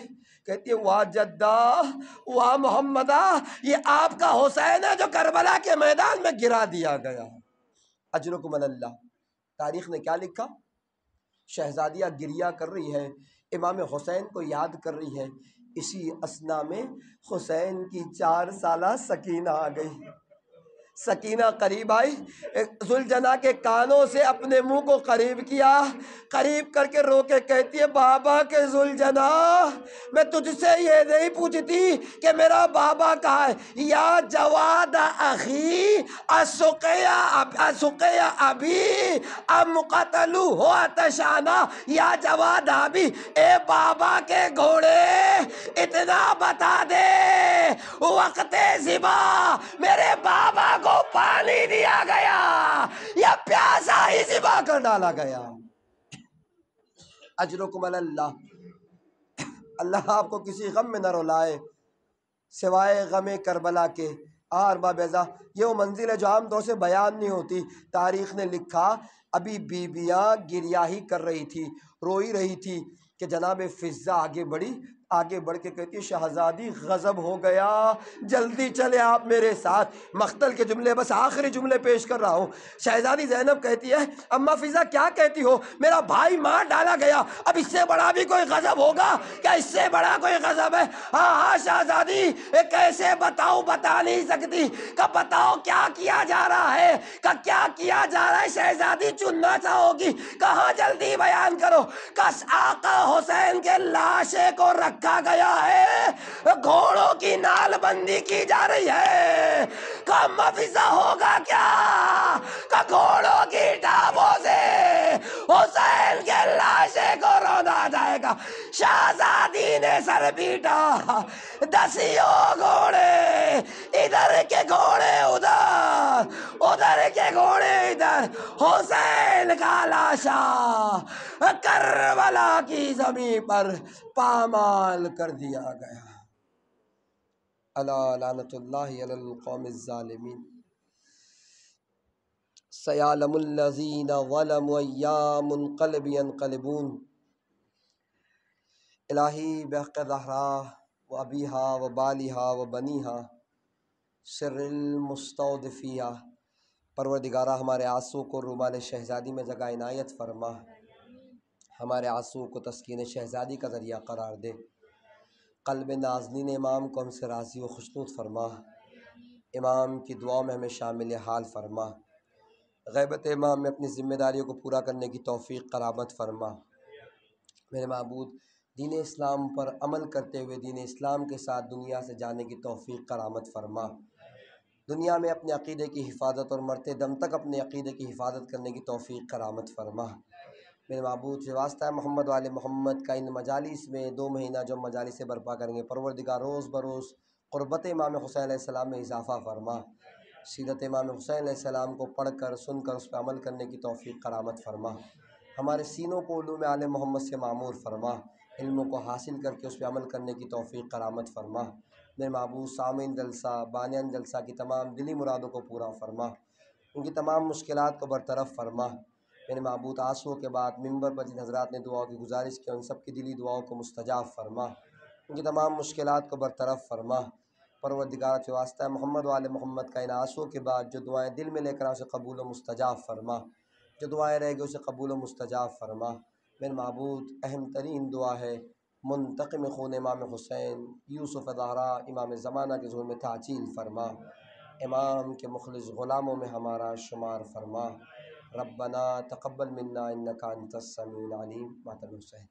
کہتی ہے وا جدہ وا محمدہ، یہ آپ کا حسین ہے جو کربلا کے میدان میں گرا دیا گیا، اجرکم اللہ۔ تاریخ نے کیا لکھا؟ شہزادیہ گریہ کر رہی ہے، امام حسین کو یاد کر رہی ہے۔ اسی اثنا میں حسین کی 4 سالہ سکینہ آ گئی۔ سکینہ قریب آئی، ذوالجناح کے کانوں سے اپنے منہ کو قریب کیا، قریب کر کے رو کے کہتی ہے بابا کے ذوالجناح میں تجھ سے یہ نہیں پوچھتی کہ میرا بابا کہاں ہے، یا جواد اخی اسقیا ابی ام قتلو ہو اتشانا، یا جواد ابی، اے بابا کے گھوڑے اتنا بتا دے وقت ذبح میرے بابا کو پانی دیا گیا یا پیاسا ہی ذبح کر ڈالا گیا؟ اجرکم اللہ۔ اللہ آپ کو کسی غم میں نہ رلائے سوائے غم کربلا کے۔ ارباب اعزاء، یہ وہ منزل ہے جو عام طور سے بیان نہیں ہوتی۔ تاریخ نے لکھا ابھی بیویاں گریہ ہی کر رہی تھی، روئی رہی تھی کہ جناب فضہ آگے بڑھی، آگے بڑھ کے کہتی ہے شہزادی غضب ہو گیا، جلدی چلے آپ میرے ساتھ۔ مقتل کے جملے، بس آخری جملے پیش کر رہا ہوں۔ شہزادی زینب کہتی ہے اماں فضہ کیا کہتی ہو، میرا بھائی مار ڈالا گیا، اب اس سے بڑا بھی کوئی غضب ہوگا کیا؟ اس سے بڑا کوئی غضب ہے؟ ہاں ہاں شہزادی، کیسے بتاؤں، بتا نہیں سکتی، کہ بتاؤ کیا کیا جا رہا ہے، کہ کیا کیا جا رہا ہے؟ شہزادی چننا چاہو گی، کہاں جلدی بیان کرو۔ کس آقا حسین کے لاشے کو رکھا گیا ہے، گھوڑوں کی نال بندی کی جا رہی ہے، کہ مفزہ ہوگا کیا، کہ گھوڑوں کی ٹابوں سے حسین کے لاشے کو رونا جائے گا۔ شہزادی نے سر پیٹا، دسیوں گھوڑے، ادھر کے گھوڑے ادھر، ادھر کے گھوڑے ادھر، حسین کا لاشا کربلا کی زمین پر پامال کر دیا گیا۔ الا لعنت اللہ علی القوم الظالمین۔ سیعلم الذین ظلموا ای منقلب ینقلبون۔ الہی بحق زہرا و ابیہا و بالیہا و بنیہا سر المستودفیہ، پروردگارہ ہمارے آنسو کو رومال شہزادی میں جگہ عنایت فرما، ہمارے آنسو کو تسکین شہزادی کا ذریعہ قرار دے، قلب نازنین امام کو ہم سے راضی و خوشنود فرما، امام کی دعاؤں میں ہمیں شامل حال فرما، غیبت امام میں اپنی ذمہ داریوں کو پورا کرنے کی توفیق کرامت فرما۔ میرے معبود، دین اسلام پر عمل کرتے ہوئے دین اسلام کے ساتھ دنیا سے جانے کی توفیق کرامت فرما، دنیا میں اپنے عقیدے کی حفاظت اور مرتے دم تک اپنے عقیدے کی حفاظت کرنے کی توفیق کرامت فرما۔ میرے معبود سے واسطہ ہے محمد وآل محمد کا، ان مجالس میں 2 مہینہ جو مجالس برپا کریں گے، پروردگار روز بروز قربت امام حسین علیہ السلام میں اضافہ فرما، سیرت امام حسین علیہ السلام کو پڑھ کر سن کر اس پہ عمل کرنے کی توفیق کرامت فرما، ہمارے سینوں کو علوم آل محمد سے معمور فرما، علموں کو حاصل کر کے اس پہ عمل کرنے کی توفیق کرامت فرما۔ میرے معبود سامعین جلسہ، بانیان جلسہ کی تمام دلی مرادوں کو پورا فرما، ان کی تمام مشکلات کو برطرف فرما۔ میرے معبود آنسوؤں کے بعد ممبر پر جن حضرات نے دعاؤں کی گزارش کی ان سب کی دلی دعاؤں کو مستجاب فرما، ان کی تمام مشکلات کو برطرف فرما۔ پروردگار سے واسطہ ہے محمد وآل محمد کا، ان آنسوؤں کے بعد جو دعائیں دل میں لے کر اسے قبول و مستجاب فرما، جو دعائیں رہ گئی اسے قبول و مستجاب فرما۔ میرے معبود اہم ترین دعا ہے منتقم خون امام حسین یوسف زہرا امام زمانہ کے ظہور میں تعجیل فرما، امام کے مخلص غلاموں میں ہمارا شمار فرما۔ ربنا تقبل منا انک انت السمیع العلیم. محترم حسین.